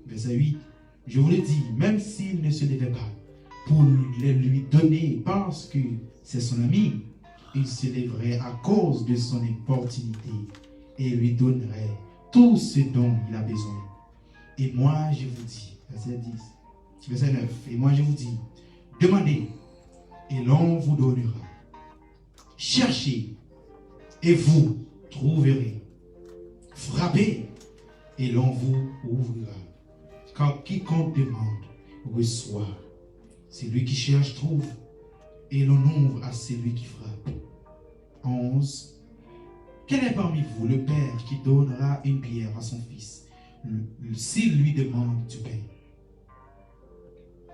F: Verset 8, je vous le dis, même s'il ne se levait pas pour les lui donner parce que c'est son ami, il se lèverait à cause de son importunité et lui donnerait tout ce dont il a besoin. Et moi je vous dis, verset 10, verset 9, et moi je vous dis, demandez et l'on vous donnera. Cherchez et vous trouverez. Frappez et l'on vous ouvrira. Car quiconque demande reçoit. Celui qui cherche trouve et l'on ouvre à celui qui frappe. 11. Quel est parmi vous le père qui donnera une pierre à son fils s'il lui demande du pain?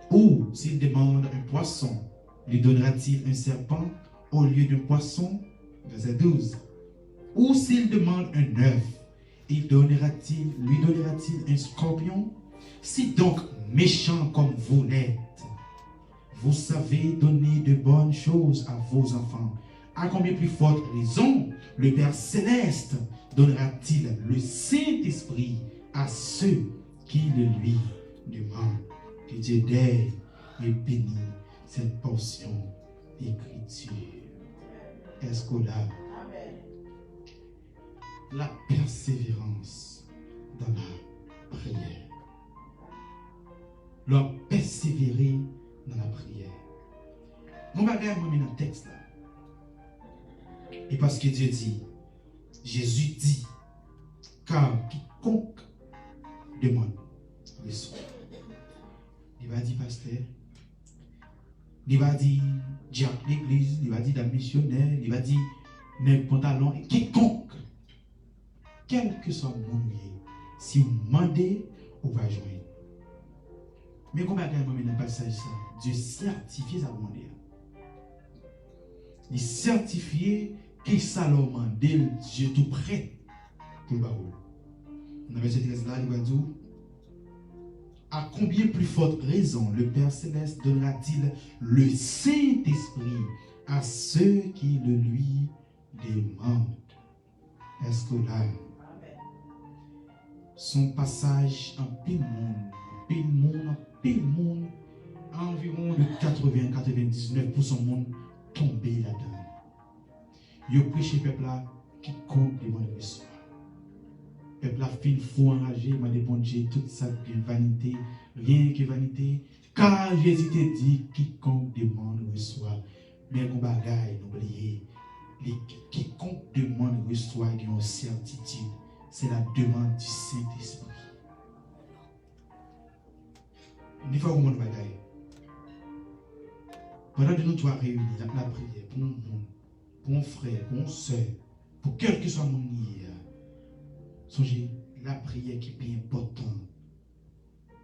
F: Ou s'il demande un poisson, lui donnera-t-il un serpent au lieu d'un poisson? Verset 12. Ou s'il demande un œuf, lui donnera-t-il un scorpion? Si donc méchant comme vous l'êtes, vous savez donner de bonnes choses à vos enfants, à combien plus forte raison le Père Céleste donnera-t-il le Saint-Esprit à ceux qui le lui demandent? Que Dieu daigne et bénisse cette portion d'écriture. Est-ce qu'on a la persévérance dans la prière? Leur persévérer dans la prière. On va regarder dans le texte là. Et parce que Dieu dit, Jésus dit, car quiconque demande reçoit. Il va dire pasteur, il va dire diacre l'église, il va dire d'un missionnaire, il va dire d'un pantalon, et quiconque, quel que soit mon milieu, si vous demandez, on va joindre. Mais comment dans le passage ça, Dieu certifie sa demande. Il certifie que ça leur demande, Dieu tout prêt pour le baroul. Dans le verset 13 là, il va dire, à combien plus forte raison le Père Céleste donnera-t-il le Saint-Esprit à ceux qui le lui demandent? Est-ce que là, son passage en pile monde, environ de 80-99% monde tombé là-dedans. Il prêché peuple là qui compte demande reçoit. Peuple a fin fou enragé, m'a demandé toute sa vanité, rien que vanité, car Jésus te dit quiconque demande reçoit. Mais on bagaille, n'oubliez, quiconque demande reçoit, il y a une certitude, c'est la demande du Saint-Esprit. Il faut qu'on bagaille. Pendant que nous trois réunis, la prière pour mon monde, pour mon frère, pour mon soeur, pour quel que soit mon hier, songez, la prière qui est plus importante,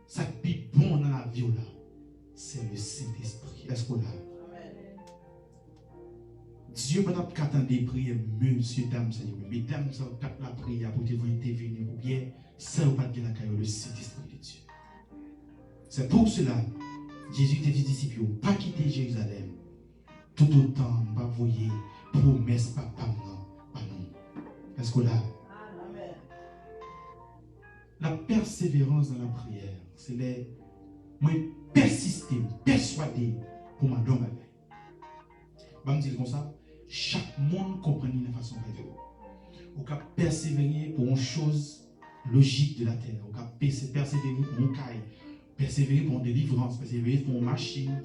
F: ça qui est bon dans la vie, là, c'est le Saint-Esprit. Est-ce qu'on a? Dieu peut pas attendre des prières, monsieur, dame, Seigneur. Mesdames, ça tape la prière pour intervenir, ou bien, ça ou pas de la caille, le Saint-Esprit de Dieu. C'est pour cela, Jésus te dit disciples, pas quitter Jérusalem. Tout autant, pas voyer, promesse, pas nous. Est-ce qu'on a? La persévérance dans la prière, c'est les moi persister, persuader pour ma donne. Je vais dire comme ça, chaque monde comprend de façon différente. On peut persévérer pour une chose logique de la terre. On peut persévérer pour un caille, persévérer pour une délivrance, persévérer pour une machine,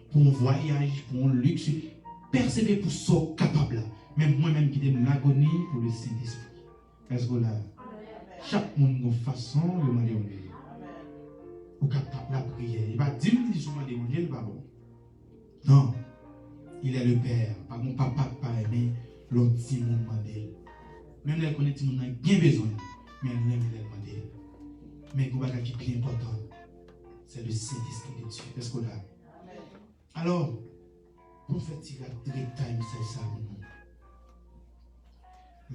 F: pour un voyage, pour un luxe. Persévérer pour ce qu'on est capable. Même moi-même qui donne l'agonie pour le Saint-Esprit. Est-ce que là? Chaque monde a une façon de demander au Dieu. Ou capable la prière. Il va dire que je demande au Dieu, il va bon. Non. Il est le Père. Pas mon papa qui pas aimé, l'autre petit monde demande. Même les connaît qui ont bien besoin. Mais elle aime les demander. Mais le bagage qui est plus important, c'est le Saint-Esprit de Dieu. Est-ce qu'on a? Alors, pour faire tirer direct time, c'est ça.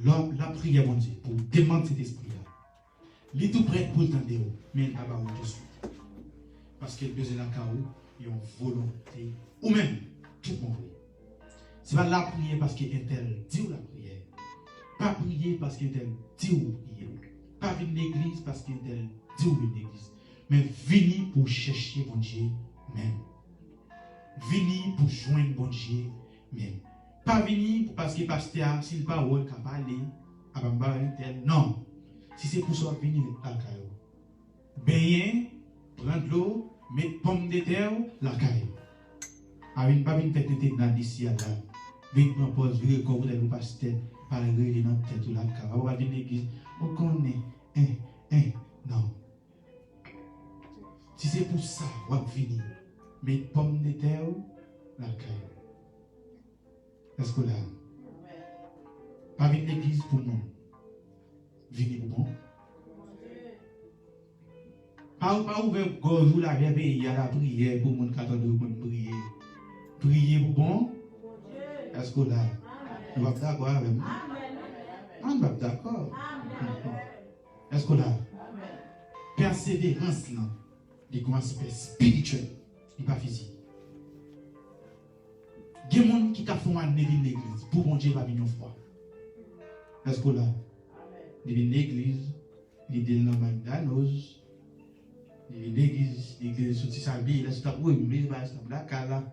F: La prière, mon Dieu, pour demander cet esprit-là. Il est tout prêt pour le temps, mais il n'a pas tout de suite. Parce qu'il a besoin de la chaos, il a une volonté, ou même tout le monde. Ce n'est pas la prière parce qu'il est tel dit la prière. Pas prier parce qu'il est tel dit ou prier. Pas venir l'église parce qu'il est tel dit ou l'église. Mais venir pour chercher bon Dieu même. Venir pour joindre bon Dieu même. Pas venir parce que pasteur, s'il pas ouais, qu'à parler, à tel. Non. Si c'est pour ça, venir à la caillou. Baigner, prendre l'eau, mettre pomme de terre, la caillou. Avec pas une tête dans d'ici à là. Vite prendre pause, virer comme vous avez pasteur, par le gré dans la tête ou la caillou. On va venir l'église, on connaît. Non. Si c'est pour ça, on va venir. Mettre pomme de terre, la caillou. Est-ce que là? Pas venir l'église pour nous. Venez pour bon. Pas ouvert gorge ou la vie à la prière pour mon catholique pour prier. Prier pour bon. Est-ce que là? Nous sommes d'accord avec moi? On est d'accord. Est-ce que là? Persévérance là, il y a un aspect spirituel, il n'est pas physique. Il y a des gens qui font un église dans l'église pour bon Dieu va venir froid. Est-ce que là? Il vient l'église, il est dans McDonald's, il vient l'église sur Tissabi, il est oui, il va sur la cala.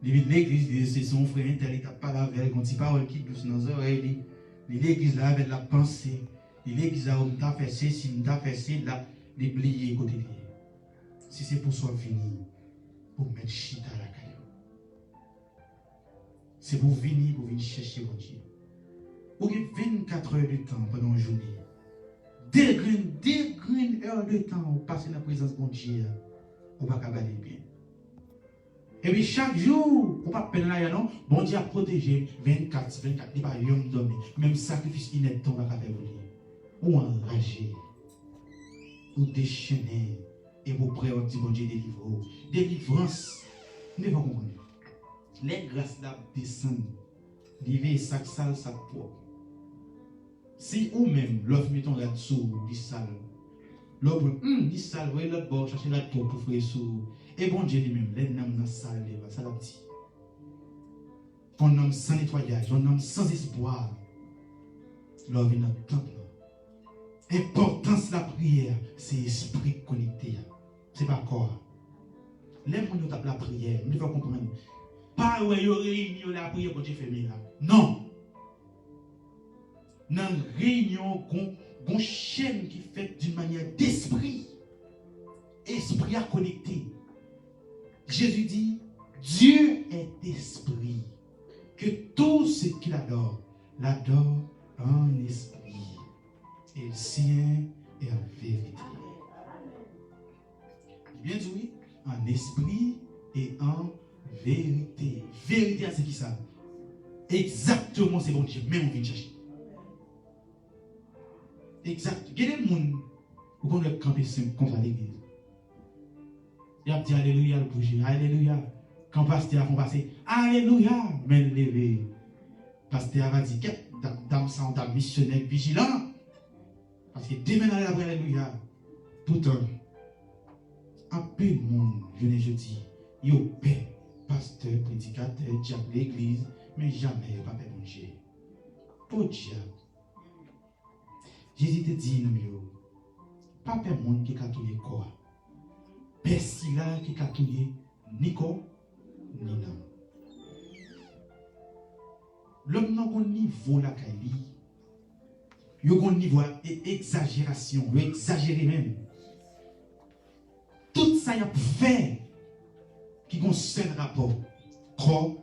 F: Il vient l'église, c'est son frère, il n'a pas la veille, quand il parle qui douce dans les oreilles, il est l'église là avec la pensée, il est l'église là où il a fait ceci, il a fait ceci, là, il est plié côté de lui. Si c'est pour soi venir, pour mettre chita à la caillou. C'est pour venir chercher mon Dieu. Vous avez 24 heures de temps pendant une journée. Des grandes heures de temps vous passez dans la présence de mon Dieu. Vous ne pouvez pas aller bien. Et puis chaque jour, vous ne pouvez pas peine là, non? Bon Dieu a protégé 24, il n'y a pas de dormir. Même sacrifice inepte, on va faire vous. Ou enragé. Ou déchaîné. Et vous prêt à dire bon Dieu délivre. Délivrance. Vous ne pouvez pas comprendre. Les grâces là descendent. Livrez sac sale, sac propre. Si ou même, l'offre mettons là-dessous, dit sale. L'autre, dit sale, voyez l'autre bord, cherchez l'autre pour faire sous. Et bon Dieu lui-même, les noms dans sale, ça l'a dit. Un homme sans nettoyage, un homme sans espoir. L'homme est notre temple. L'importance de la prière, c'est esprit connecté. C'est pas corps. Les gens qui tapent la prière, nous devons comprendre. Pas où il y a réunion la prière pour Dieu fermé là. Non. Dans une réunion, une chaîne qui fait d'une manière d'esprit. Esprit à connecter. Jésus dit, Dieu est esprit. Que tout ce qu'il adore, l'adore en esprit. Et le sien est en vérité. Bien dit oui, en esprit et en vérité. Vérité, c'est qui ça? Exactement, c'est bon Dieu, même on vient chercher. Exact. Il y a des gens qui vont camper comme ça à l'église. Il a dit Alléluia, le bouger, Alléluia. Quand le pasteur va passer, Alléluia, mais levé. Le pasteur va dire, dame ça, dame missionnaire vigilant. Parce que demain, Alléluia, tout le temps. Un peu de monde, je dis, il y a paix, pasteur, prédicateur, diable, l'église, mais jamais pas paix, mon Dieu. Pour diable. Jésus te dit, non, pas paix, monde qui a touillé quoi. Personne là qui a touillé ni quoi, ni non. L'homme n'a pas niveau la Kaili. Il y a un niveau d'exagération, il exagéré même. Tout ça y a fait qui a un seul rapport. Quoi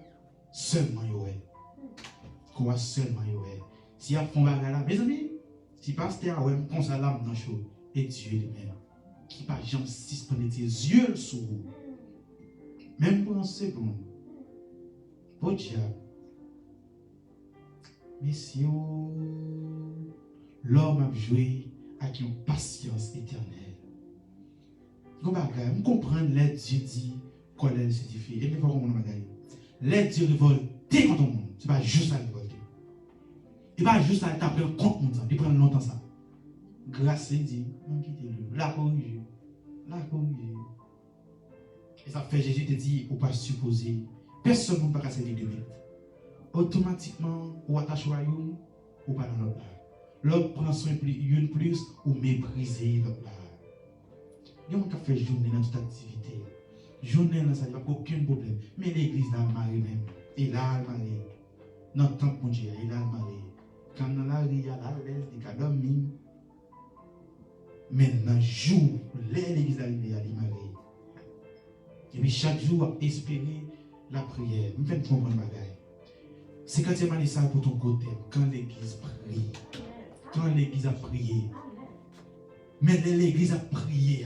F: seulement yoé. Quoi seulement yoé. Si y a fond bagarre là, mes amis, si pasteur a comme ça là dans chaud et Dieu lui-même qui pas jamais suspendre tes yeux sur vous. Même pour une seconde. Pour diable. Messieurs, l'homme a joué avec une patience éternelle. Je comprends les Dieu dit colère se diffuse. Et puis, il faut comprendre les Dieu révoltés contre le monde. Ce n'est pas juste à révolter. Il n'est pas juste à taper contre le monde. Il prend longtemps ça. Grâce, il dit, on quitte le. La corrige. La corrige. Et ça fait Jésus te dit, ou pas supposer. Personne ne peut pas servir de vite. Automatiquement, ou attache à une, ou pas dans l'autre. L'autre prend soin une plus, ou mépriser l'autre. Il y a un qui fait journée dans toute activité. Journée, ça n'a aucun problème. Mais l'église là, marie même. Et là, elle marie. Notre temps, mon Dieu, il a marie. Quand on a ri, il a l'aise, il a dormi. Maintenant, jour, l'église arrive, il a marie. Et puis chaque jour, espérer la prière. Je vais comprendre le bagage. C'est quand tu as ça pour ton côté, quand l'église prie. Quand l'église a prié. Mais l'église a prié.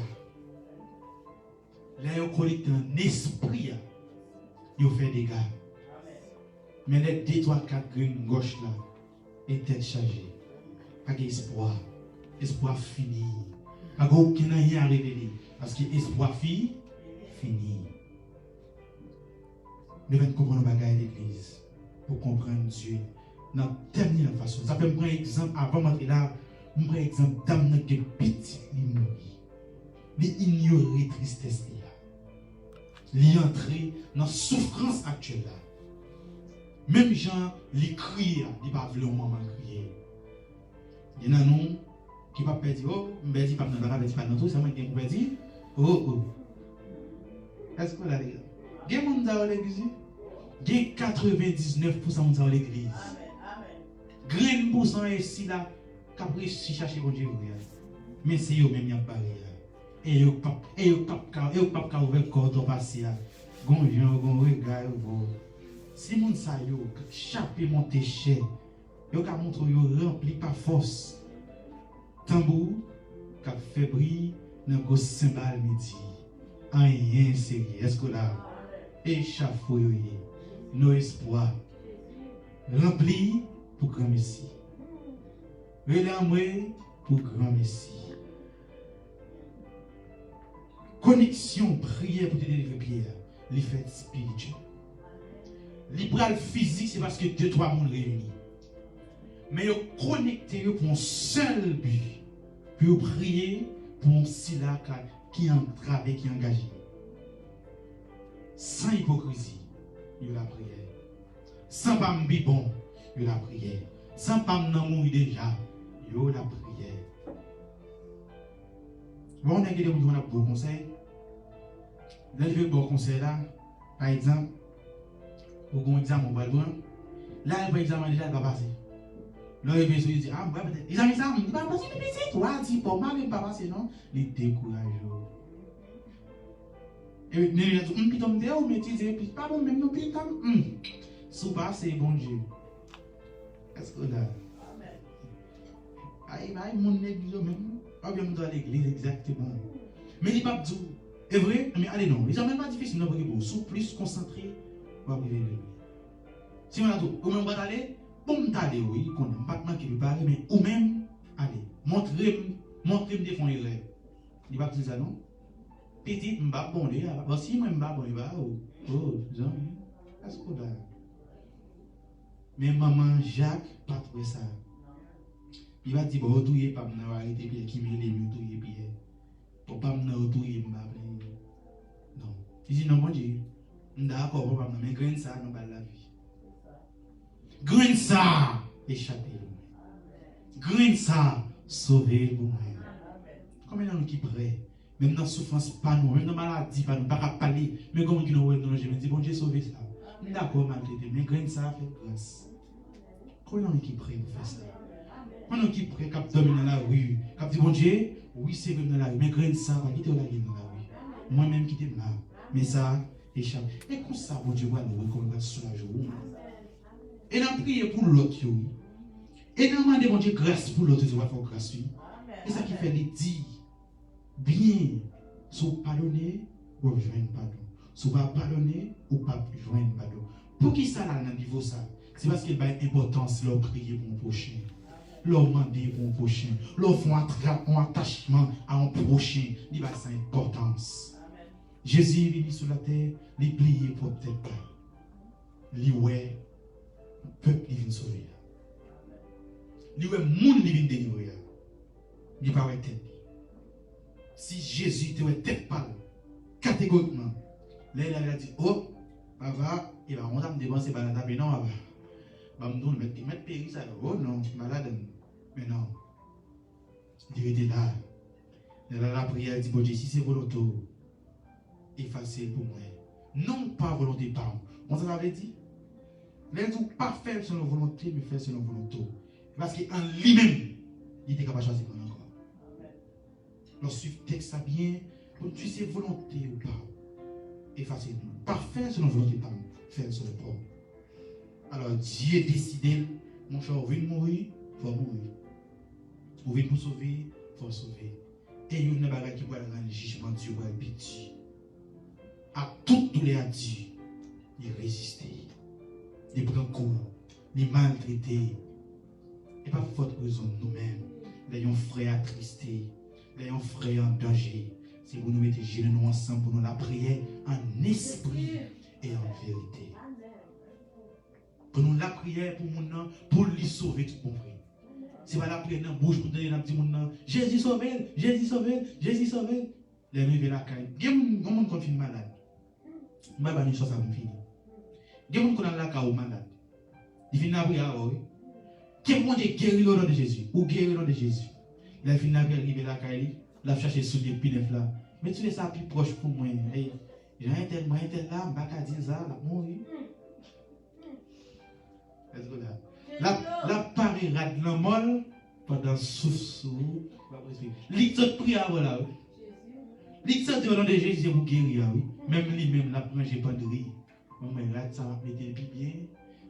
F: Là, ils collectent un esprit. Ils fait des gars. Mais les 2, 3, 4 graines gauche là, étaient chargées. Pas d'espoir. Espoir fini. Pas aucun rien à révéler. Parce que espoir fini. Nous devons comprendre le bagage de l'église. Pour comprendre Dieu. Dans telle façon. Ça peut me prendre un exemple. Avant d'entrer là, je prends un exemple d'âme qui est petit. Il ignorer tristesse. Il entrer dans la souffrance actuelle. Même gens, ils crient, ils ne peuvent pas vraiment crier. Il y en a nous qui ne peuvent pas dire, oh, je ne vais pas dans tout, c'est moi qui vais dire, oh. Est-ce que vous l'avez dit? Il y a des gens dans l'église. Il y a 99% dans l'église. Grain pourcent ici là, qui si chercher pour Dieu. Mais c'est eux même qui ont parlé. Et eux pas ouvert le corps de passer. Gonjan, gon regard. Si mon sa yo, chapé monté cher, yo ka montre yo rempli par force. Tambour, ka fait brille dans gros cymbale midi. Rien sérieux. Est-ce que là, échafaud yo nos espoirs rempli pour grand Messie. Relamoué pour grand Messie. Connexion, prière pour te délivrer Pierre, les fêtes spirituelles. Libéral physique, c'est parce que 2-3 monde réunis. Mais ils connecté pour un seul but. Puis ils prier pour un sila qui est entravé, qui est engagé. Sans hypocrisie, il y a la prière. Sans pas me bon, il y a la prière. Sans pas me mourir déjà, il y a la prière. Bon, on a des bons conseils. Là, je veux bon conseil là. Par exemple, au grand examen, on va le voir. Là, l'examen déjà, il va passer. Là, il va se dire, ah, peut-être. Les amis, ça, il va passer, mais c'est toi, dis pas, moi, il ne va pas passer, non? Il décourage. Et puis, il dit, puis, tu me mais tu dis, puis, pas bon, même, non, puis, sous pas, c'est bon Dieu. Est-ce que là? Aïe, mon église, même. Pas bien dans l'église, exactement. Mais il n'est pas tout. C'est vrai, mais allez, non. Les gens, même pas difficile, non, parce que vous plus concentrés On va prier. Si on a tout, ou même on va aller, bon, t'aller, oui, qu'on n'a pas manqué de parler, mais ou même, allez, montrez-moi des fonds erreurs. Il va dire ça, non? Petit, m'ba bon, si moi m'ba bon, il va, oh, Jean, est-ce que là? Mais maman Jacques, pas trouvé ça. Il va dire, bon, tout y est pas m'en arrêter, puis qui met les mieux, tout y est, puis pour pas m'en tout y est, m'ba non. Il dit, non, mon Dieu, d'accord, papa, mais grain ça, non, pas la vie. Grain ça, échapper. Grain ça, sauver pour moi. Combien d'entre qui prêt? Même dans la souffrance, pas nous, même dans la maladie, pas nous, pas qu'à parler. Mais comme qui nous non, je me dis, bon Dieu, sauver ça. D'accord, maltraité, mais grain ça fait grâce. Combien d'entre qui prêt pour faire ça? Combien d'entre qui prêt cap dormir dans la rue? Cap dit, bon Dieu, oui, c'est même dans la rue, mais grain ça, va quitter la vie dans la rue. Moi-même quitter là. Mais ça, échappe. Et comme ça, bon Dieu, voilà, comme on va soulager. Et dans prier pour l'autre, et dans demander, bon Dieu, grâce pour l'autre, tu vas faire grâce. Et ça qui fait les dire, bien, si vous pardonnez, ou joindre pardon. Si vous ne pardonnez, ou pas joindre pardon. Pour qui ça, là, dans le niveau ça? C'est parce qu'il y a une importance, leur prier pour un prochain. Leur demander pour un prochain. Leur font un attachement à un prochain. Il va ça importance. Jésus est venu sur la terre, il plié pour peut-être pas. Il ouais, peuple il vient sauver. Il ouais, monde il vient délivrer. Il va ouais tête. Si Jésus te ouais tête pas, catégoriquement, là il a dit, oh, va, il va on a me dépenser par la table, non, va me mettre péri ça, oh non, malade, mais non. Il était là. La prière dit, bon Dieu, si c'est volontaire, effacer pour moi. Non pas volonté par moi. On s'en avait dit. Les gens pas faire selon volonté, mais faire selon volonté. Parce qu'en lui-même, il était capable de choisir pour encore. Lorsque tu texte ça bien, pour tu sais volonté ou pas. Effacer. Pas faire selon volonté par moi, faire selon le corps. Alors Dieu décidé, mon cher, vous venez mourir, il faut mourir. Vous venez pour sauver, il faut sauver. Et il y a une bagarre qui va rendre le jugement de Dieu, va le pitié. À toute douleur à Dieu, il résiste, il prend coup, il maltraité. Et pas faute raison de nous-mêmes, l'ayons frère attristé, l'ayons frère en danger. Si vous nous mettez genoux ensemble pour nous la prière en esprit et en vérité. Pour nous la prière pour nous, pour lui sauver tout le monde. C'est pas la prière dans la bouche pour donner un petit monde. Jésus sauve, Jésus sauve, Jésus sauve. Les gens viennent à la caille. Il y a des gens qui sont malades. Je ne vais pas dire ça pour finir. Il y a des gens qui sont là qui sont malades. Ils viennent à la prière. Quel monde est guéri au nom de Jésus? Ou guéri au nom de Jésus? Il a fini à arriver à la caille. Il a cherché sous les pieds là. Mais tu es ça plus proche pour moi. J'ai un tel là, je ne vais pas dire ça, là, mourir. Est-ce que là? La parade dans le mol, pendant sous, l'ictot prie avant là. L'ictot au nom de Jésus pour guérir, oui. Même lui-même, la prend, pas de rire. Mais là, ça va mettre plus bien.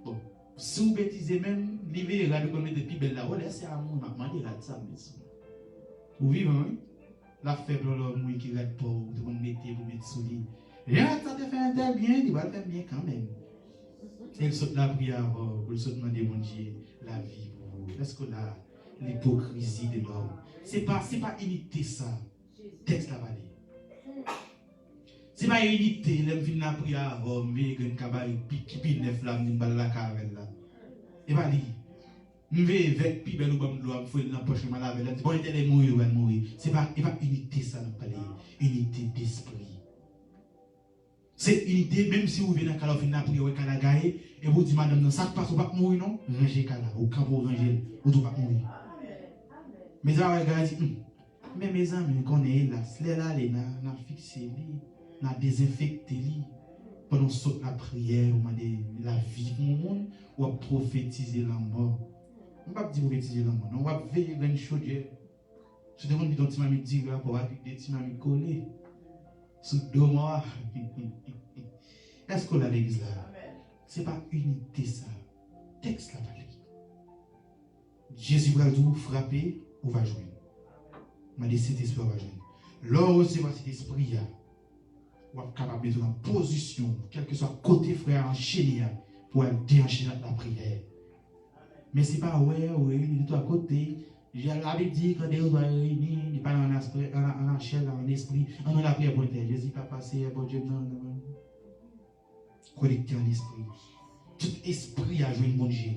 F: Bon, si vous bêtisez même, l'hiver, là, vous mettez plus belle là. Oh, laissez à moi, je vais dire ça, mais vous vivez, oui? La faible l'homme qui rate pas, vous mettez, vous mettez sous lui. Et là, ça te fait un tel bien, il va le faire bien quand même. Elle saute la prière pour le saute demander mon Dieu la vie pour vous. Est-ce que là, l'hypocrisie de l'homme, c'est pas unité ça. Texte la vallée. C'est pas unité, l'homme vient la prière avant, mais il y a un cabaret qui pile neuf là, il y la caverne là. Et pas dit, je vais avec puis belle ou bon l'eau, il faut dans la poche de malade, il dit bon, il est mourir, il va mourir. C'est pas unité ça, nous parler, unité d'esprit. C'est unité, même si vous venez à Kala, vous venez à Kala Gaye, et vous dites, madame, non, ça passe, vous ne pouvez pas mourir, non? Rangez Kala, ou quand vous rangez, vous ne pouvez pas mourir. Mais ça, vous dit, mais mes amis, qu'on est là, c'est là, on a fixé, on a désinfecté, pendant que la prière, on a la vie pour le monde, on a prophétisé la mort. On ne va pas dire prophétiser la mort, on va veiller dans une chaudière. Je demande que tu m'as dit, pour avec des petits m'as collé. Sous deux mois. Est-ce qu'on a l'église là? Ce n'est pas unité ça. Texte la vallée. Jésus va tout frapper ou va joindre. M'a dit cet esprit va joindre. Lors où c'est cet esprit, ou capable de mettre en position, quel que soit côté frère enchaîné, pour aller déchaîner la prière. Mais c'est pas ouais, il est à côté. J'ai l'habitude de dire que Dieu doit réunir, il parle en chair, en esprit, en la prière pour terre. Jésus pas passé, bon Dieu, non. Connecté en esprit. Tout esprit a joué bon Dieu.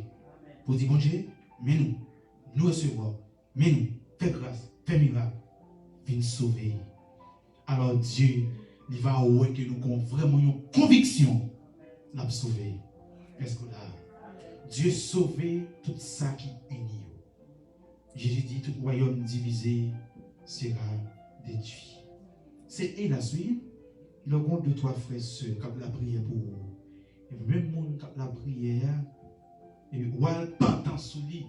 F: Pour dire bon Dieu, mais nous recevons, mais nous, fais grâce, fais miracle, viens sauver. Alors Dieu, il va ouais que nous avons vraiment une conviction de sauver. Est-ce que là, Dieu sauver tout ça qui unit. Jésus dit tout royaume divisé sera détruit. C'est et la suite, le compte de trois frères seuls qui la prière pour vous. Et même monde qui la prière, et puis ou elle pas sous lit,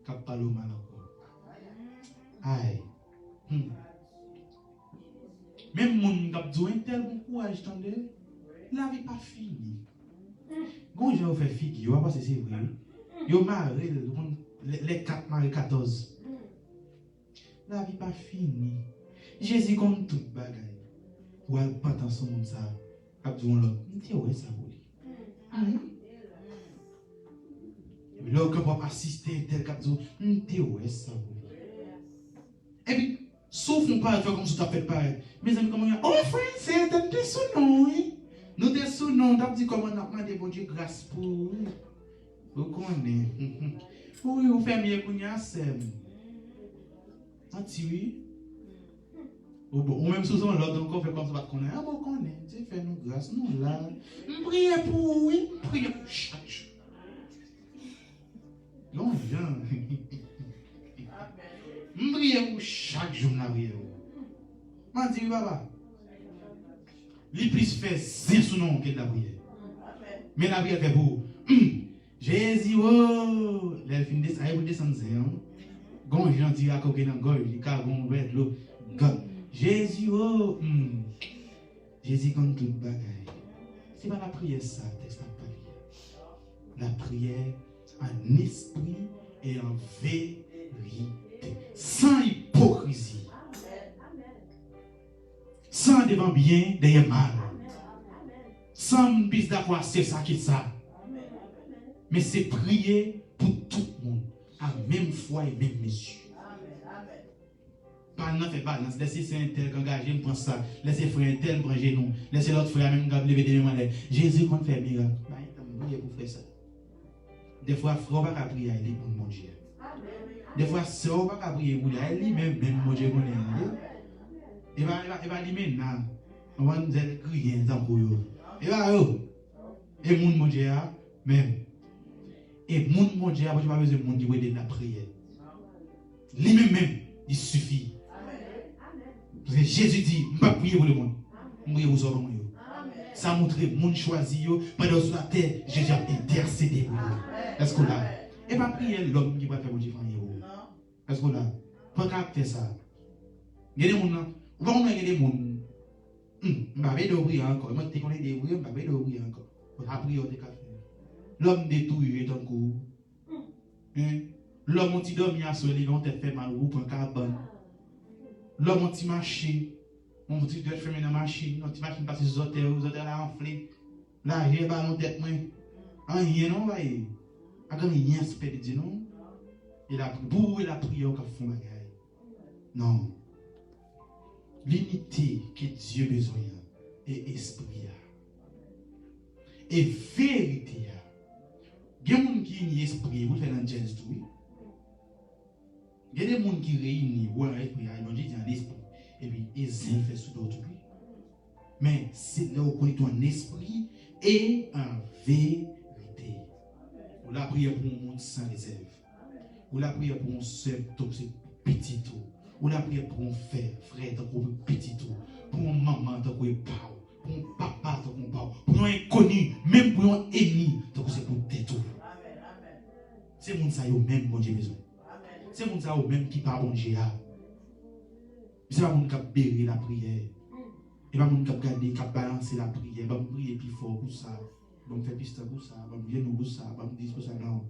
F: qui parle mal encore. Aïe. Même monde qui a besoin de tel bon courage, attendez, la vie pas finie. Quand j'ai fait figure, parce que c'est vrai, yo marre les 4 marre 14. La vie pas finie. Jésus comme tout bagaille. Ou elle pas dans son monde ça. Abdou l'autre. M'ti ouais ça pour lui. Là quand on assister tel qu'abdou, m'ti ouais ça pour lui. Et puis sauf on pas faire comme si tu as fait pareil. Mes amis comment oh frère, c'est un de son nom oui. Nous des sous nom t'as dit comment on a demandé bon Dieu grâce pour vous. Vous connaissez. Oui, vous faites mieux qu'on y a sem. Oui. Ou même sous l'autre encore fait comme ça qu'on est. Ah bon qu'on est. Dieu fait nous grâce nous là. Priez pour oui, priez pour chaque jour. Non, Jean. Priez pour chaque jour la prière. Moi dis papa. Li plus fait c'est son nom que la prière. Mais la prière fait pour Jésus, oh, les filles de ça, ils descendent, gon gentil à côté dans gorge, il a gon bête l'eau, Jésus, oh, Jésus comme toute bagaille. C'est pas la prière ça, texte pas la prière en esprit et en vérité, sans hypocrisie, sans devant bien, derrière mal, sans bis d'avoir c'est ça qui ça. Mais c'est prier pour tout le monde, à même foi et même mesure. Pas de balance, laissez un tel engagé, prend ça, laissez frère tel prend genou, laissez l'autre frère même lever des mains. Jésus compte faire miracle. Priez pour faire ça. Des fois, frère pas qu'à prier, il est pour mon Dieu. Des fois, sœur pas qu'à prier pour lui, même mon Dieu connaît. Il va lui maintenant, on va nous dire crier dans pour eux. Et va et mon Dieu même. Et mon Dieu, je n'ai pas besoin de monde qui veut de la prière. Lui-même, il suffit. Parce que Jésus dit, je ne vais pas prier pour le monde. Je vais prier pour le monde. Ça montre que le monde choisit, pendant sur la terre, Jésus a intercédé pour vous. Est-ce que là? Et pas prier l'homme qui va faire mon Dieu. Est-ce que là? Pas qu'à faire ça. Il y a des gens, vous voyez des gens, je ne vais pas prier encore. Je vais pas prier encore. Après, prier au café. L'homme détruit ton coup. L'homme qui dormi à soi, il va fait mal ou pour carbone. L'homme qui marche, on dit de faire dans la machine, on dit machine passe sur les hôtels à enfler. Là, j'ai pas mon tête, rien non, voyez. Quand il y a un aspect de non, il a pour la prière qu'on fait bagaille. Non. L'unité que Dieu a besoin est esprit. Et vérité. Il y a des gens qui ont un esprit, vous faites un geste, oui. Il y a des gens qui réunissent, ou un esprit, ils vont dire un esprit, et puis ils fait sous d'autres, oui. Mais c'est là où on est un esprit et en vérité. Ou la prière pour un monde sans réserve. Ou la prière pour un seul, c'est petit tout. Ou la prière pour un frère, pour un petit tout. Pour une maman, pour un papa. Pour un papa, pour un inconnu, même pour un ennemi, c'est pour tout. C'est mon ça même bon Dieu besoin. C'est mon ça même qui pas bon Dieu. C'est pas mon qui bérer la prière. Et pas mon qui garder, qui balancer la prière, pas prier plus fort pour ça. Pas faire plus pour ça, pas venir pour ça, pas dire pour ça non.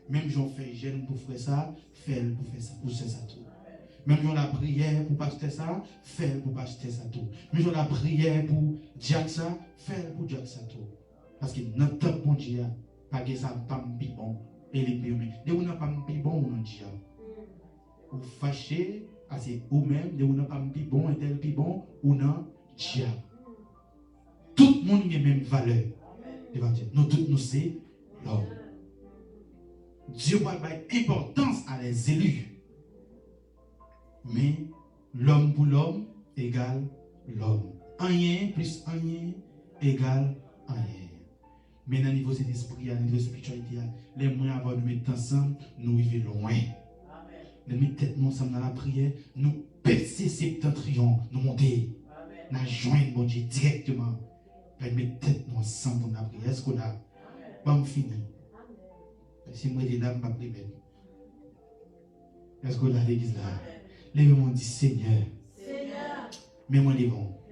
F: Même j'en fais jeune pour faire ça, faire pour faire ça, pour ça tout. Même si on la prière pour pasteur ça, faire pour pasteur ça tout. Même si on la prière pour Jack ça, faire pour Jack ça tout. Parce que notre temps bon Dieu, pas que ça pas plus bon et les plus mais de on n'a pas plus bon mon Dieu. Ou fâché, c'est ou même de on n'a pas plus bon et tel plus bon ou non Dieu. Tout le monde a même valeur devant Dieu. Nous tous nous c'est l'homme. Dieu va donner importance à les élus. Mais l'homme pour l'homme égale l'homme. Rien plus rien égale rien. Mais dans le niveau de cet esprit, dans le niveau de la spiritualité, les moyens avant de mettre ensemble, nous vivons loin. Nous mettons tête ensemble dans la prière, nous percer septentrion, nous monter. Nous joindre mon Dieu directement. Nous mettons tête ensemble dans la prière. Est-ce qu'on a? Pas fini. Si moi je là, je vais prier. Est-ce qu'on a l'église là? Lève-moi dit Seigneur. Mets-moi devant.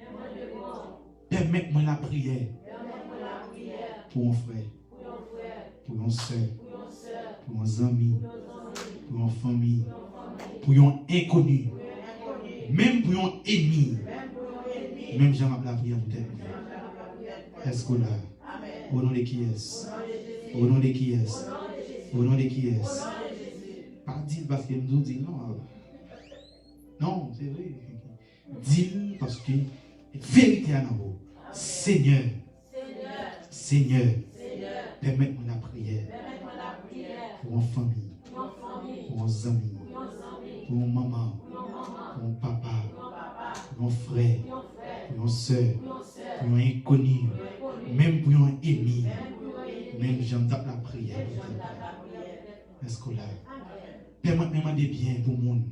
F: Permets-moi la prière. Pour mon frère. Pour mon soeur. Pour mon ami. Pour mon famille. Pour mon inconnu. Même pour mon ennemi. Même j'en ai la prière pour tel. Est-ce qu'on a? Au nom de qui est-ce? Au nom de qui est-ce? Au nom de qui est-ce? Pas dire parce que nous disons non. Non, c'est vrai. Dis-le parce que vérité à nous. Seigneur, Seigneur, permets-moi la prière pour mon famille, pour mon ami, pour mon maman, pour mon papa, pour mon frère, pour mon soeur, pour mon inconnu, même pour mon ennemi, même j'entends la prière. Est-ce que là, permets-moi des biens pour le monde.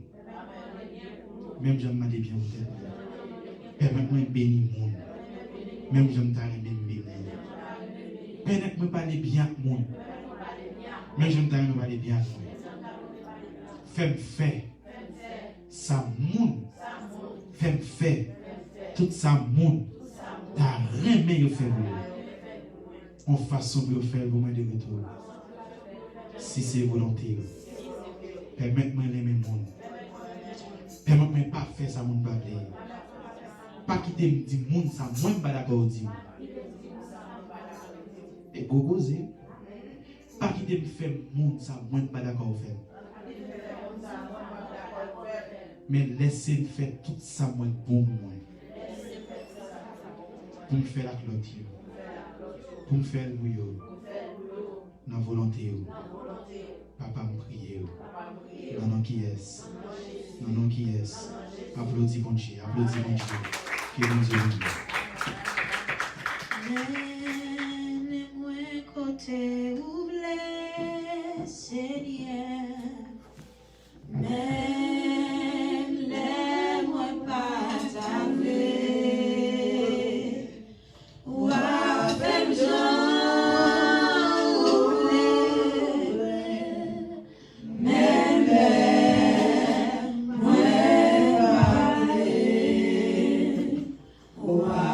F: Même j'aime demander bien peut-être. Permets-moi de bénir le monde. Même j'aime t'arriver de bénir. Permets-moi de parler bien au monde. Même j'aime t'arriver de parler bien au monde. Fais-moi faire. Ça monde. Fais-moi faire. Tout ça monde. T'as rien de faire. En façon de faire le moment de retour. Si c'est volonté. Permets-moi d'aimer le monde. Permets-moi pas faire ça mon bablé. Pas quitter me dire monde ça moi pas d'accord dit. Et gogozer. Pas quitter me faire monde ça moi pas d'accord faire. Mais laissez-moi faire tout ça moi bon moi. Pour me faire la clôture. Pour me faire le bouillon. Dans la volonté. Papa me prier. Dans le nom qui est. Dans le nom qui est. Applaudis mon Dieu. Applaudis mon Dieu. Que nous bénisse.
B: Mène-moi côté où blesse, Seigneur. Même laisse-moi pas t'appeler. Ou avec Jean. Wow.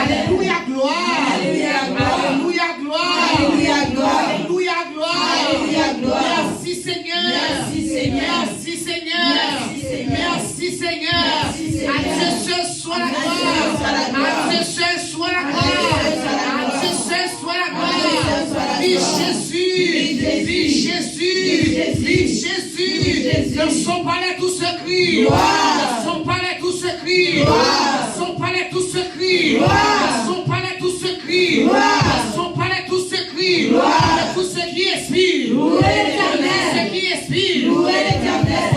A: Alléluia, gloire. Alléluia, gloire. Alléluia, gloire. Alléluia, gloire. Alléluia, gloire. Merci Seigneur. Merci Seigneur. Merci Seigneur. Merci Seigneur. À Dieu seul soit la gloire. À Dieu seul soit la gloire. À Dieu seul soit la gloire. Vive Jésus. Vive Jésus. Vive Jésus. Dans son palais tout se crie. Dans son palais tout se crie. Dans son palais tout se crie. Dans son palais tout se crie. Dans son palais tout se crie. De tout ce qui expire.
B: Louez
A: Tout ce qui expire.
B: Louez l'Éternel.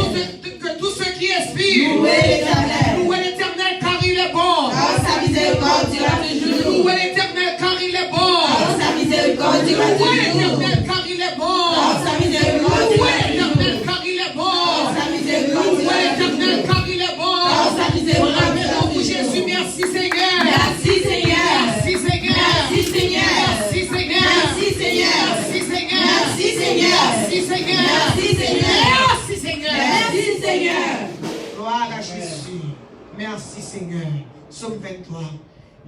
A: Que tout ce qui expire.
B: Louez l'Éternel.
A: Louez l'Éternel car il est bon.
B: Car sa miséricorde dura toujours.
A: Louez l'Éternel car il est bon.
B: Car sa miséricorde dura
A: Louez
B: toujours.
A: l'Éternel car il est bon.
B: Car sa miséricorde dura
A: Louez l'Éternel car il est bon.
B: Car sa miséricorde dura
A: Louez l'Éternel car il est bon.
B: Car sa miséricorde dura
A: Bravo Jésus, merci Seigneur.
B: Merci Seigneur.
A: Merci Seigneur.
B: Merci Seigneur.
A: Merci Seigneur.
B: Merci Seigneur.
A: Merci Seigneur.
B: Merci Seigneur.
A: Merci Seigneur.
B: Merci Seigneur.
A: Merci Seigneur.
B: Merci Seigneur.
A: Gloire à Jésus. Merci Seigneur. Psaume 23.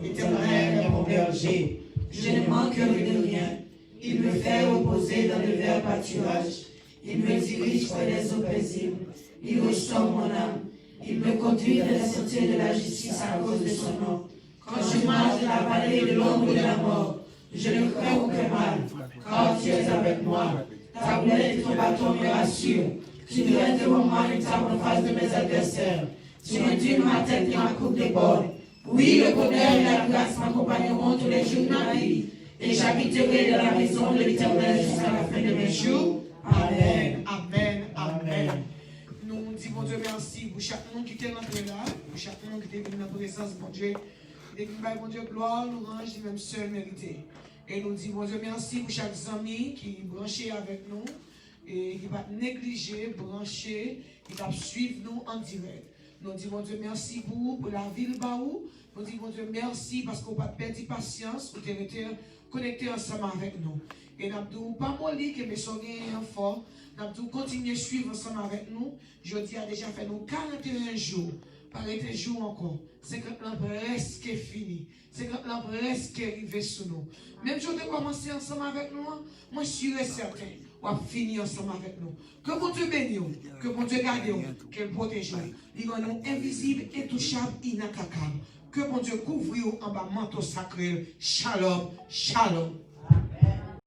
C: Éternel est mon berger,
B: Je ne manquerai de rien. Il me fait reposer dans le vert pâturage. Il me dirige vers les eaux paisibles. Il restaure mon âme. Il me conduit dans les sentiers de la justice à cause de son nom. Quand je marche dans la vallée de l'ombre de la mort, je ne crains aucun mal, car tu es avec moi. Ta boulette et ton bâton me rassurent. Tu dresses devant moi une table en face de mes adversaires. Tu inclines ma tête et ma coupe déborde. Oui, le bonheur et la grâce m'accompagneront tous les jours de ma vie. Et j'habiterai dans la maison de l'Éternel jusqu'à la fin de mes jours. Amen.
A: Amen. Amen. Nous disons Dieu merci pour chaque monde qui est entré là, pour chaque monde qui est venu dans la présence de mon Dieu. Et nous disons Dieu gloire, louange, même seul mérité. Et nous disons Dieu merci pour chaque ami qui est branché avec nous et qui va négliger, brancher, qui va suivre nous en direct. Nous disons Dieu merci pour la ville Baou. Nous disons Dieu merci parce qu'on n'a pas perdu patience, vous avez été connectés ensemble avec nous. Et nous n'avons pas molli que mes soeurs fort. Nous avons continué à suivre ensemble avec nous. Jeudi a déjà fait nous 41 jours. Par les jours encore. 50 ans presque fini. 50 ans presque arrivé sur nous. Même si on a commencé ensemble avec nous, moi je suis certain. On va finir ensemble avec nous. Que mon Dieu bénisse, que mon Dieu garde, qu'elle protège nous. Il rend nous invisibles, intouchables, inattaquables. Que mon Dieu couvre en bas manteau sacré. Shalom, shalom.